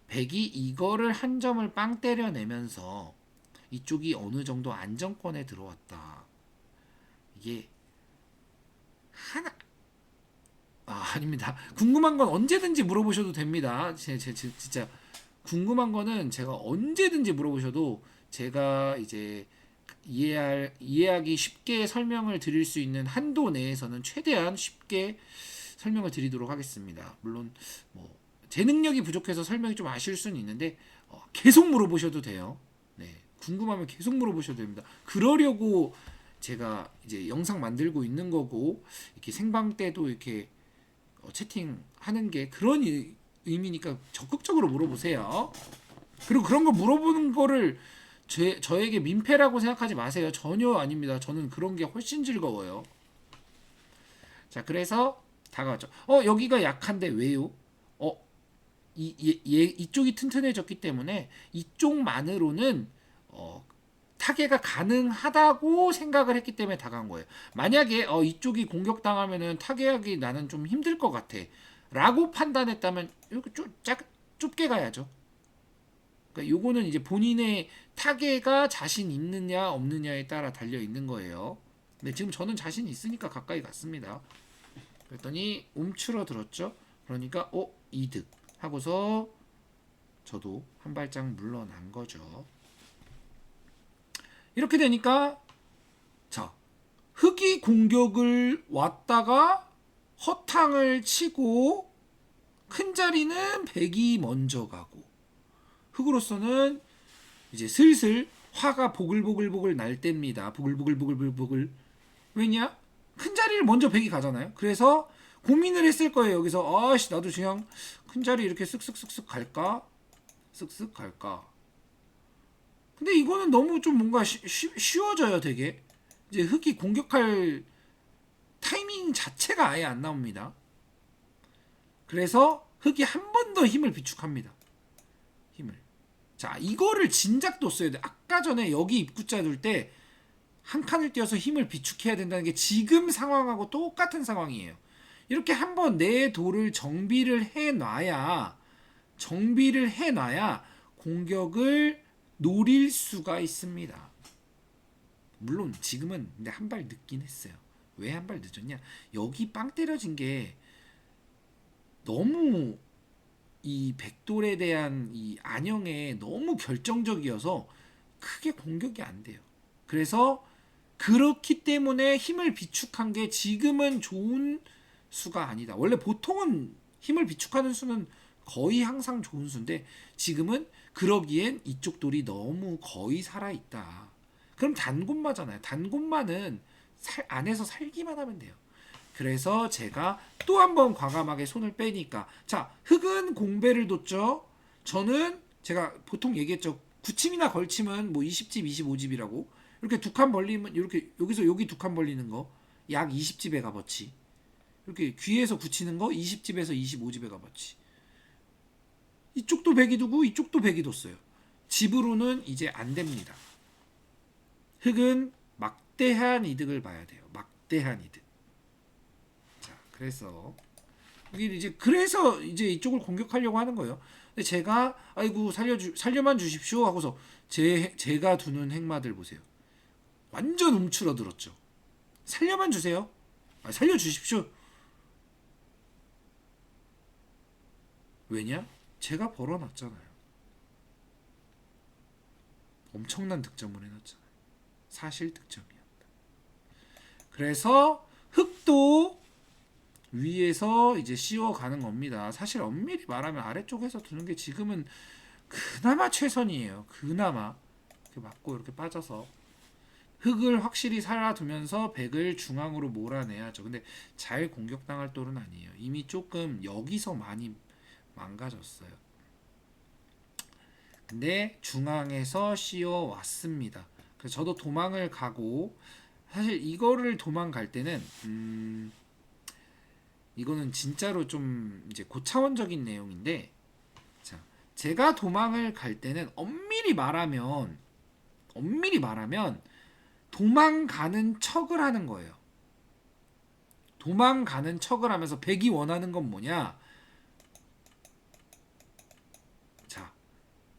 백이 이거를 한 점을 빵 때려내면서 이쪽이 어느 정도 안정권에 들어왔다. 이게 하나 아닙니다. 궁금한 건 언제든지 물어보셔도 됩니다. 진짜 궁금한 거는 제가 언제든지 물어보셔도 제가 이제 이해하기 쉽게 설명을 드릴 수 있는 한도 내에서는 최대한 쉽게 설명을 드리도록 하겠습니다. 물론 뭐 제 능력이 부족해서 설명이 좀 아쉬울 수는 있는데 계속 물어보셔도 돼요. 네, 궁금하면 계속 물어보셔도 됩니다. 그러려고 제가 이제 영상 만들고 있는 거고 이렇게 생방 때도 이렇게 채팅하는 게 그런 의미니까 적극적으로 물어보세요. 그리고 그런 거 물어보는 거를 저에게 민폐라고 생각하지 마세요. 전혀 아닙니다. 저는 그런 게 훨씬 즐거워요. 자, 그래서 다가왔죠. 여기가 약한데 왜요? 이쪽이 튼튼해졌기 때문에 이쪽만으로는 타개가 가능하다고 생각을 했기 때문에 다가간 거예요. 만약에 이쪽이 공격당하면은 타개하기 나는 좀 힘들 것 같아 라고 판단했다면 이렇게 좁게 가야죠. 그러니까 요거는 이제 본인의 타개가 자신 있느냐 없느냐에 따라 달려 있는 거예요. 근데 지금 저는 자신 있으니까 가까이 갔습니다. 그랬더니 움츠러들었죠. 그러니까 이득 하고서 저도 한 발짝 물러난 거죠. 이렇게 되니까 자, 흑이 공격을 왔다가 허탕을 치고 큰 자리는 백이 먼저 가고 흑으로서는 이제 슬슬 화가 보글보글보글 날 때입니다. 보글보글보글보글. 왜냐? 큰 자리를 먼저 백이 가잖아요. 그래서 고민을 했을 거예요. 여기서 아씨 나도 그냥 큰 자리 이렇게 쓱쓱쓱쓱 갈까? 쓱쓱 갈까? 근데 이거는 너무 좀 뭔가 쉬워져요, 되게. 이제 흑이 공격할 타이밍 자체가 아예 안 나옵니다. 그래서 흑이 한 번 더 힘을 비축합니다. 힘을. 자, 이거를 진작 뒀어야 돼. 아까 전에 여기 입구자 둘 때 한 칸을 띄어서 힘을 비축해야 된다는 게 지금 상황하고 똑같은 상황이에요. 이렇게 한번 내 돌을 정비를 해놔야 공격을 노릴 수가 있습니다. 물론 지금은 근데 한 발 늦긴 했어요. 왜 한 발 늦었냐? 여기 빵 때려진 게 너무 이 백돌에 대한 이 안형에 너무 결정적이어서 크게 공격이 안 돼요. 그래서 그렇기 때문에 힘을 비축한 게 지금은 좋은 수가 아니다. 원래 보통은 힘을 비축하는 수는 거의 항상 좋은 수인데 지금은 그러기엔 이쪽 돌이 너무 거의 살아있다. 그럼 단곤마잖아요. 단곤마는 안에서 살기만 하면 돼요. 그래서 제가 또 한 번 과감하게 손을 빼니까 자, 흑은 공배를 뒀죠. 저는 제가 보통 얘기했죠. 굳힘이나 걸침은 뭐 20집, 25집이라고. 이렇게 두 칸 벌리면 이렇게 여기서 여기 두 칸 벌리는 거 약 20집의 값어치. 이렇게 귀에서 굳히는 거 20집에서 25집의 값어치. 이쪽도 100이 두고 이쪽도 100이 뒀어요. 집으로는 이제 안 됩니다. 흑은 막대한 이득을 봐야 돼요. 막대한 이득. 자, 그래서 이제 이쪽을 공격하려고 하는 거예요. 근데 제가 아이고 살려만 주십시오 하고서 제가 두는 행마들 보세요. 완전 움츠러들었죠. 살려만 주세요. 살려 주십시오. 왜냐? 제가 벌어놨잖아요. 엄청난 득점을 해놨잖아요. 사실 득점이었다. 그래서 흑도 위에서 이제 씌워가는 겁니다. 사실 엄밀히 말하면 아래쪽에서 두는 게 지금은 그나마 최선이에요. 그나마 이렇게 맞고 이렇게 빠져서 흙을 확실히 살아두면서 백을 중앙으로 몰아내야죠. 근데 잘 공격당할 돌은 아니에요. 이미 조금 여기서 많이 망가졌어요. 근데 중앙에서 씌워 왔습니다. 그래서 저도 도망을 가고, 사실 이거를 도망갈 때는 이거는 진짜로 좀 이제 고차원적인 내용인데, 자, 제가 도망을 갈 때는 엄밀히 말하면 도망가는 척을 하는 거예요. 도망가는 척을 하면서 백이 원하는 건 뭐냐? 자,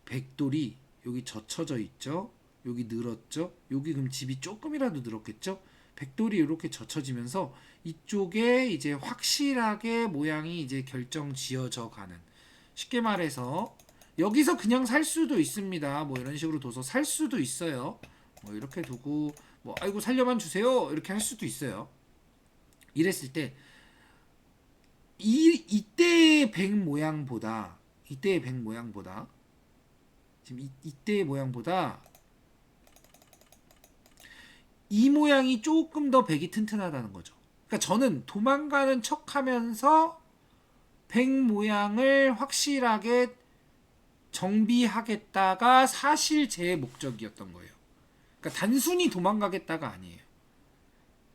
백돌이 여기 젖혀져 있죠? 여기 늘었죠? 여기 그럼 집이 조금이라도 늘었겠죠? 백돌이 이렇게 젖혀지면서 이쪽에 이제 확실하게 모양이 이제 결정 지어져 가는. 쉽게 말해서 여기서 그냥 살 수도 있습니다. 뭐 이런 식으로 둬서 살 수도 있어요. 뭐 이렇게 두고 뭐 아이고 살려만 주세요 이렇게 할 수도 있어요. 이랬을 때 이때의 백 모양보다 지금 이때의 모양보다 이 모양이 조금 더 백이 튼튼하다는 거죠. 그러니까 저는 도망가는 척하면서 백 모양을 확실하게 정비하겠다가 사실 제 목적이었던 거예요. 그러니까 단순히 도망가겠다가 아니에요.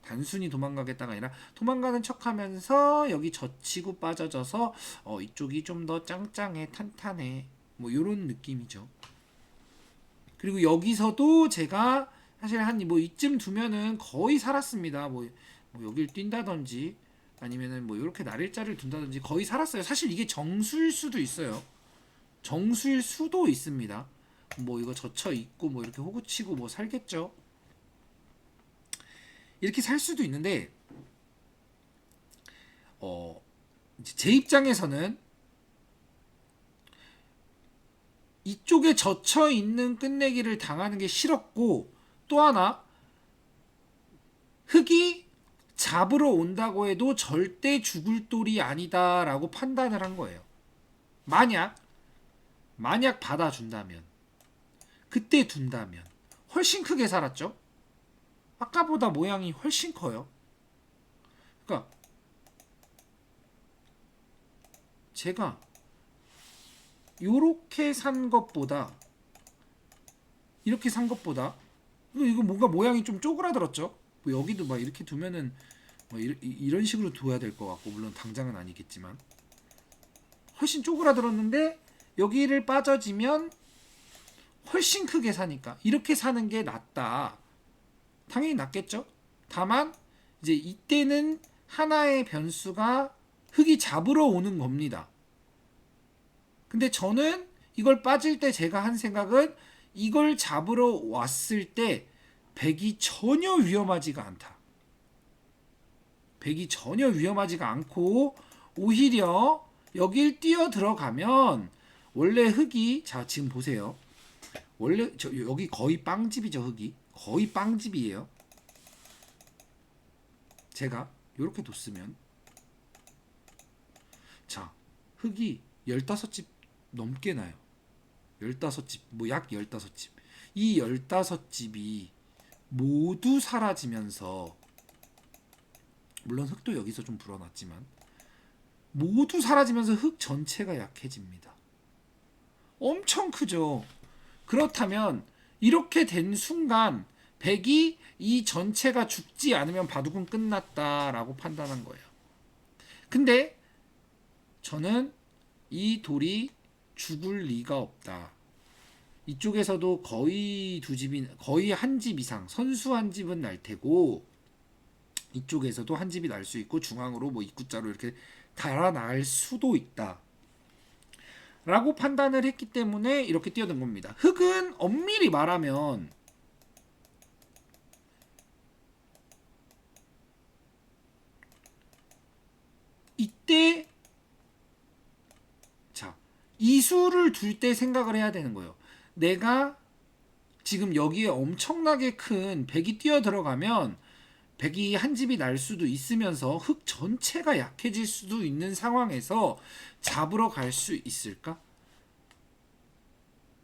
단순히 도망가겠다가 아니라 도망가는 척하면서 여기 젖히고 빠져져서 이쪽이 좀 더 짱짱해 탄탄해 뭐 이런 느낌이죠. 그리고 여기서도 제가 사실 한 뭐 이쯤 두면은 거의 살았습니다. 뭐 여길 뛴다든지 아니면은 뭐 이렇게 날일자를 둔다든지 거의 살았어요. 사실 이게 정수일 수도 있어요. 정수일 수도 있습니다. 뭐 이거 젖혀 있고 뭐 이렇게 호구치고 뭐 살겠죠. 이렇게 살 수도 있는데 제 입장에서는 이쪽에 젖혀 있는 끝내기를 당하는 게 싫었고, 또 하나 흙이 잡으러 온다고 해도 절대 죽을 돌이 아니다라고 판단을 한 거예요. 만약 받아준다면, 그때 둔다면 훨씬 크게 살았죠. 아까보다 모양이 훨씬 커요. 그러니까 제가 요렇게 산 것보다 이렇게 산 것보다 이거 뭔가 모양이 좀 쪼그라들었죠. 뭐 여기도 막 이렇게 두면은 뭐 이런 식으로 둬야 될 것 같고, 물론 당장은 아니겠지만 훨씬 쪼그라들었는데 여기를 빠져지면 훨씬 크게 사니까 이렇게 사는 게 낫다. 당연히 낫겠죠. 다만 이제 이때는 하나의 변수가 흙이 잡으러 오는 겁니다. 근데 저는 이걸 빠질 때 제가 한 생각은 이걸 잡으러 왔을 때 백이 전혀 위험하지가 않다. 백이 전혀 위험하지가 않고 오히려 여길 뛰어 들어가면 원래 흙이, 자 지금 보세요. 원래 여기 거의 빵집이죠. 흙이 거의 빵집이에요. 제가 이렇게 뒀으면, 자 흙이 15집 넘게 나요. 15집, 뭐 약 15집. 이 15집이 모두 사라지면서, 물론 흙도 여기서 좀 불어났지만 모두 사라지면서 흙 전체가 약해집니다. 엄청 크죠. 그렇다면 이렇게 된 순간 백이 이 전체가 죽지 않으면 바둑은 끝났다라고 판단한 거예요. 근데 저는 이 돌이 죽을 리가 없다. 이쪽에서도 거의 거의 한 집 이상, 선수 한 집은 날 테고, 이쪽에서도 한 집이 날 수 있고 중앙으로 뭐 입구자로 이렇게 달아날 수도 있다 라고 판단을 했기 때문에 이렇게 뛰어든 겁니다. 흙은 엄밀히 말하면 이때, 자, 이 수를 둘 때 생각을 해야 되는 거예요. 내가 지금 여기에 엄청나게 큰 백이 뛰어 들어가면 백이 한 집이 날 수도 있으면서 흙 전체가 약해질 수도 있는 상황에서 잡으러 갈 수 있을까?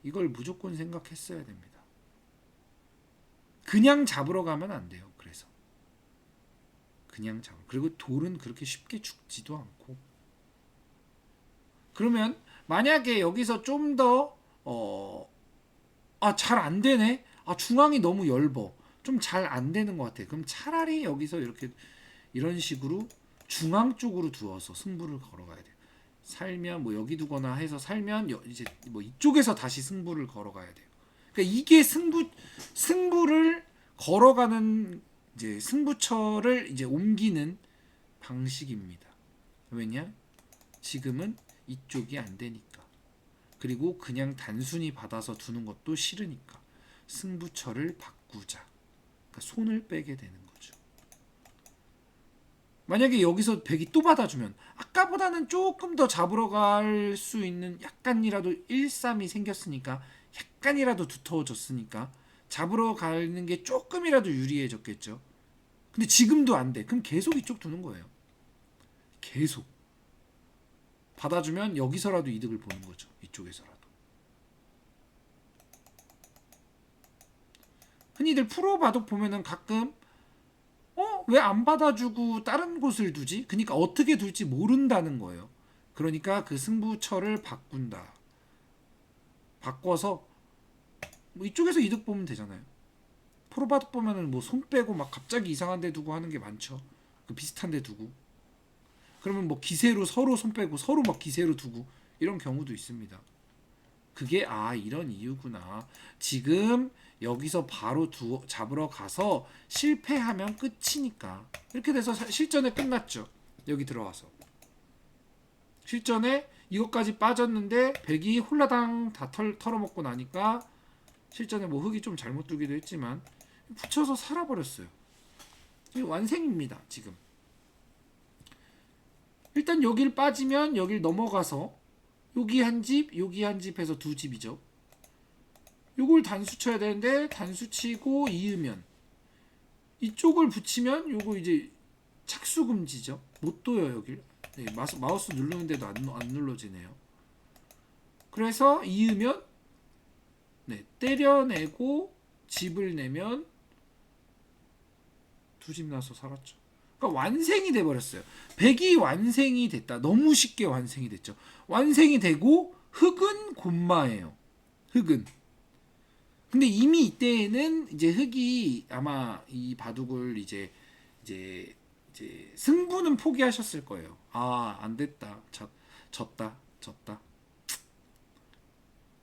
이걸 무조건 생각했어야 됩니다. 그냥 잡으러 가면 안 돼요. 그래서 그냥 잡아. 그리고 돌은 그렇게 쉽게 죽지도 않고. 그러면 만약에 여기서 좀 더 잘 안 되네. 중앙이 너무 얇어. 좀 잘 안 되는 것 같아. 그럼 차라리 여기서 이렇게 이런 식으로 중앙 쪽으로 두어서 승부를 걸어가야 돼요. 살면 뭐 여기 두거나 해서 살면 이제 뭐 이쪽에서 다시 승부를 걸어가야 돼요. 그러니까 이게 승부를 걸어가는 이제 승부처를 이제 옮기는 방식입니다. 왜냐? 지금은 이쪽이 안 되니까. 그리고 그냥 단순히 받아서 두는 것도 싫으니까 승부처를 바꾸자. 그러니까 손을 빼게 되는 거죠. 만약에 여기서 백이 또 받아주면 아까보다는 조금 더 잡으러 갈 수 있는 약간이라도 1-3이 생겼으니까 약간이라도 두터워졌으니까 잡으러 가는 게 조금이라도 유리해졌겠죠. 근데 지금도 안 돼. 그럼 계속 이쪽 두는 거예요. 계속. 받아주면 여기서라도 이득을 보는 거죠. 이쪽에서라도. 흔히들 프로 바둑 보면은 가끔 왜 안 받아주고 다른 곳을 두지? 그러니까 어떻게 둘지 모른다는 거예요. 그러니까 그 승부처를 바꾼다. 바꿔서 뭐 이쪽에서 이득 보면 되잖아요. 프로 바둑 보면은 뭐 손 빼고 막 갑자기 이상한 데 두고 하는 게 많죠. 그 비슷한 데 두고. 그러면 뭐 기세로 서로 손 빼고 서로 막 기세로 두고 이런 경우도 있습니다. 그게 이런 이유구나. 지금 여기서 바로 잡으러 가서 실패하면 끝이니까. 이렇게 돼서 실전에 끝났죠. 여기 들어와서. 실전에 이것까지 빠졌는데 백이 홀라당 다 털어먹고 나니까 실전에 뭐 흙이 좀 잘못 두기도 했지만 붙여서 살아버렸어요. 완생입니다. 지금. 일단 여길 빠지면 여길 넘어가서 여기 한 집, 여기 한 집 해서 두 집이죠. 요걸 단수 쳐야 되는데 단수 치고 이으면 이쪽을 붙이면 요거 이제 착수 금지죠. 못 둬요 여길. 네, 마우스 누르는데도 안 눌러지네요. 그래서 이으면 때려내고 집을 내면 두 집 나서 살았죠. 그러니까 완생이 돼버렸어요. 백이 완생이 됐다. 너무 쉽게 완생이 됐죠. 완생이 되고 흙은 곤마예요. 흙은. 근데 이미 이때에는 이제 흙이 아마 이 바둑을 이제 승부는 포기하셨을 거예요. 안 됐다. 졌다.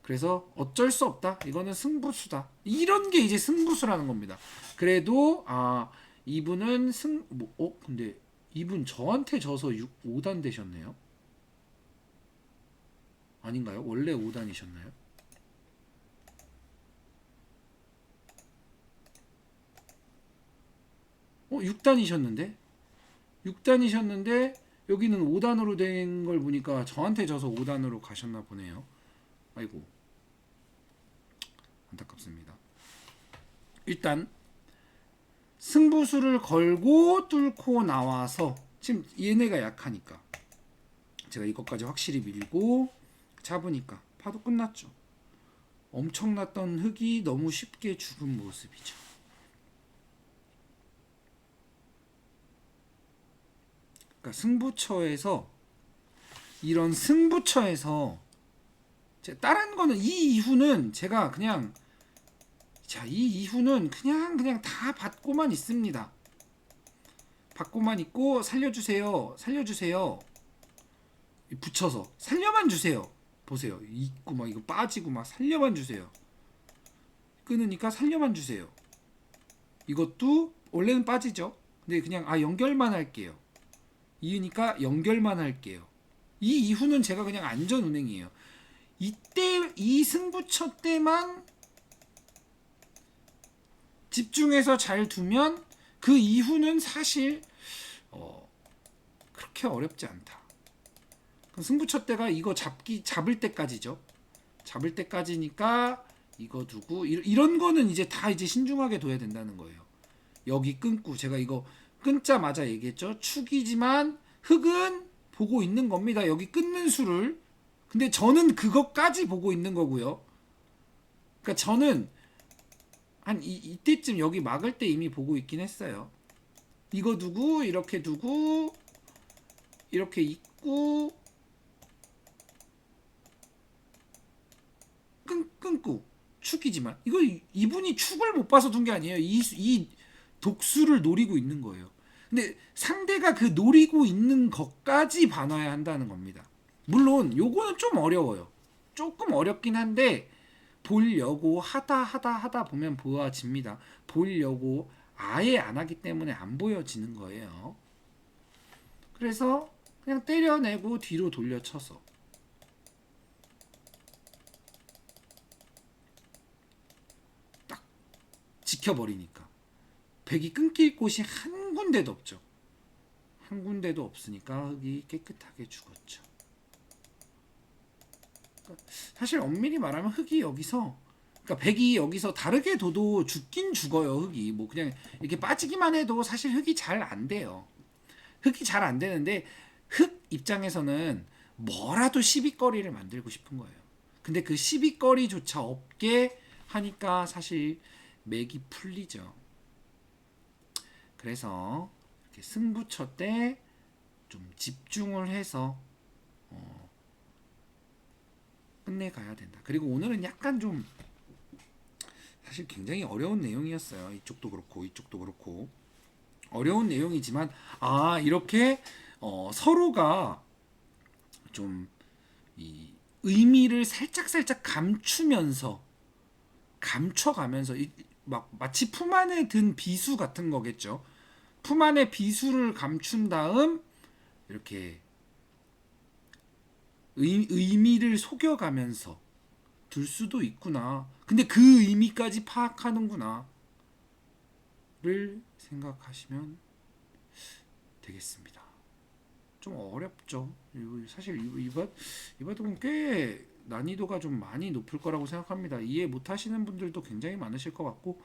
그래서 어쩔 수 없다. 이거는 승부수다. 이런 게 이제 승부수라는 겁니다. 그래도 이분은 근데 이분 저한테 져서 5단 되셨네요. 아닌가요? 원래 5단이셨나요? 어, 6단이셨는데? 6단이셨는데 여기는 5단으로 된 걸 보니까 저한테 져서 5단으로 가셨나 보네요. 아이고. 안타깝습니다. 일단 승부수를 걸고 뚫고 나와서 지금 얘네가 약하니까 제가 이것까지 확실히 밀고 잡으니까 파도 끝났죠. 엄청났던 흙이 너무 쉽게 죽은 모습이죠. 그러니까 승부처에서 이런 승부처에서 다른 거는 이 이후는 제가 그냥 이 이후는 그냥 다 받고만 있습니다. 받고만 있고 살려주세요. 붙여서 살려만 주세요. 보세요. 있고 막 이거 빠지고 막 살려만 주세요. 끊으니까 살려만 주세요. 이것도 원래는 빠지죠. 근데 그냥 연결만 할게요. 이으니까 연결만 할게요. 이 이후는 제가 그냥 안전운행이에요. 이때 이 승부처 때만 집중해서 잘 두면 그 이후는 사실 그렇게 어렵지 않다. 승부처 때가 이거 잡을 때까지죠. 잡을 때까지니까 이거 두고 이런 거는 이제 다 이제 신중하게 둬야 된다는 거예요. 여기 끊고 제가 이거 끊자마자 얘기했죠. 축이지만 흑은 보고 있는 겁니다. 여기 끊는 수를. 근데 저는 그것까지 보고 있는 거고요. 그러니까 저는 한 이때쯤 여기 막을 때 이미 보고 있긴 했어요. 이거 두고 이렇게 두고 이렇게 있고 끊고 축이지만 이거 이분이 축을 못 봐서 둔 게 아니에요. 이 독수를 노리고 있는 거예요. 근데 상대가 그 노리고 있는 것까지 봐놔야 한다는 겁니다. 물론 요거는 좀 어려워요. 조금 어렵긴 한데 보려고 하다 보면 보여집니다. 보려고 아예 안 하기 때문에 안 보여지는 거예요. 그래서 그냥 때려내고 뒤로 돌려쳐서 딱 지켜버리니까 백이 끊길 곳이 한 군데도 없죠. 한 군데도 없으니까 흑이 깨끗하게 죽었죠. 그러니까 사실 엄밀히 말하면 흑이 여기서 그러니까 백이 여기서 다르게 둬도 죽긴 죽어요. 흑이 뭐 그냥 이렇게 빠지기만 해도 사실 흑이 잘 안 돼요. 흑이 잘 안 되는데 흑 입장에서는 뭐라도 시비거리를 만들고 싶은 거예요. 근데 그 시비거리조차 없게 하니까 사실 맥이 풀리죠. 그래서 이렇게 승부처 때 좀 집중을 해서 끝내가야 된다. 그리고 오늘은 약간 좀 사실 굉장히 어려운 내용이었어요. 이쪽도 그렇고 이쪽도 그렇고 어려운 내용이지만 이렇게 서로가 좀 이 의미를 살짝 감춰가면서 마치 품 안에 든 비수 같은 거겠죠. 품 안에 비수를 감춘 다음 이렇게 의미를 속여가면서 둘 수도 있구나. 근데 그 의미까지 파악하는구나. 를 생각하시면 되겠습니다. 좀 어렵죠. 사실 이 바둑은 꽤 난이도가 좀 많이 높을 거라고 생각합니다. 이해 못 하시는 분들도 굉장히 많으실 것 같고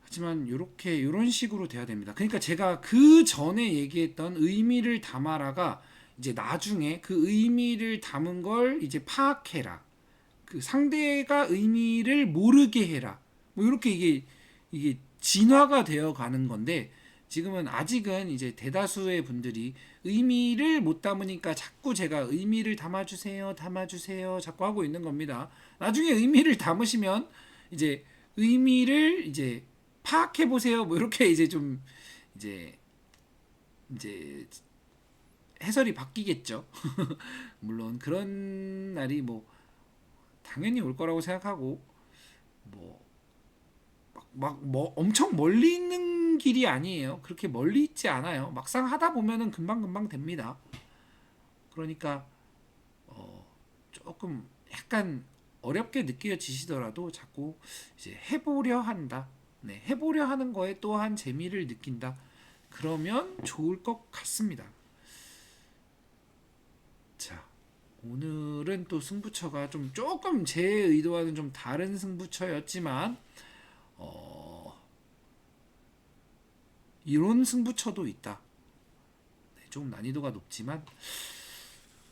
하지만 이런 식으로 돼야 됩니다. 그러니까 제가 그 전에 얘기했던 의미를 담아라가 이제 나중에 그 의미를 담은 걸 이제 파악해라. 그 상대가 의미를 모르게 해라. 뭐 이렇게 이게 진화가 되어 가는 건데 지금은 아직은 이제 대다수의 분들이 의미를 못 담으니까 자꾸 제가 의미를 담아주세요 자꾸 하고 있는 겁니다. 나중에 의미를 담으시면 이제 의미를 이제 파악해 보세요. 뭐 이렇게 이제 좀 이제 해설이 바뀌겠죠. 물론 그런 날이 뭐 당연히 올 거라고 생각하고 뭐 엄청 멀리 있는 길이 아니에요. 그렇게 멀리 있지 않아요. 막상 하다 보면은 금방 됩니다. 그러니까 조금 약간 어렵게 느껴지시더라도 자꾸 이제 해보려 한다. 네, 해보려 하는 거에 또한 재미를 느낀다. 그러면 좋을 것 같습니다. 자, 오늘은 또 승부처가 조금 제 의도와는 좀 다른 승부처였지만 이런 승부처도 있다. 네, 좀 난이도가 높지만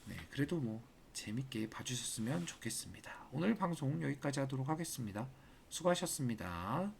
네, 그래도 뭐 재밌게 봐주셨으면 좋겠습니다. 오늘 방송 여기까지 하도록 하겠습니다. 수고하셨습니다.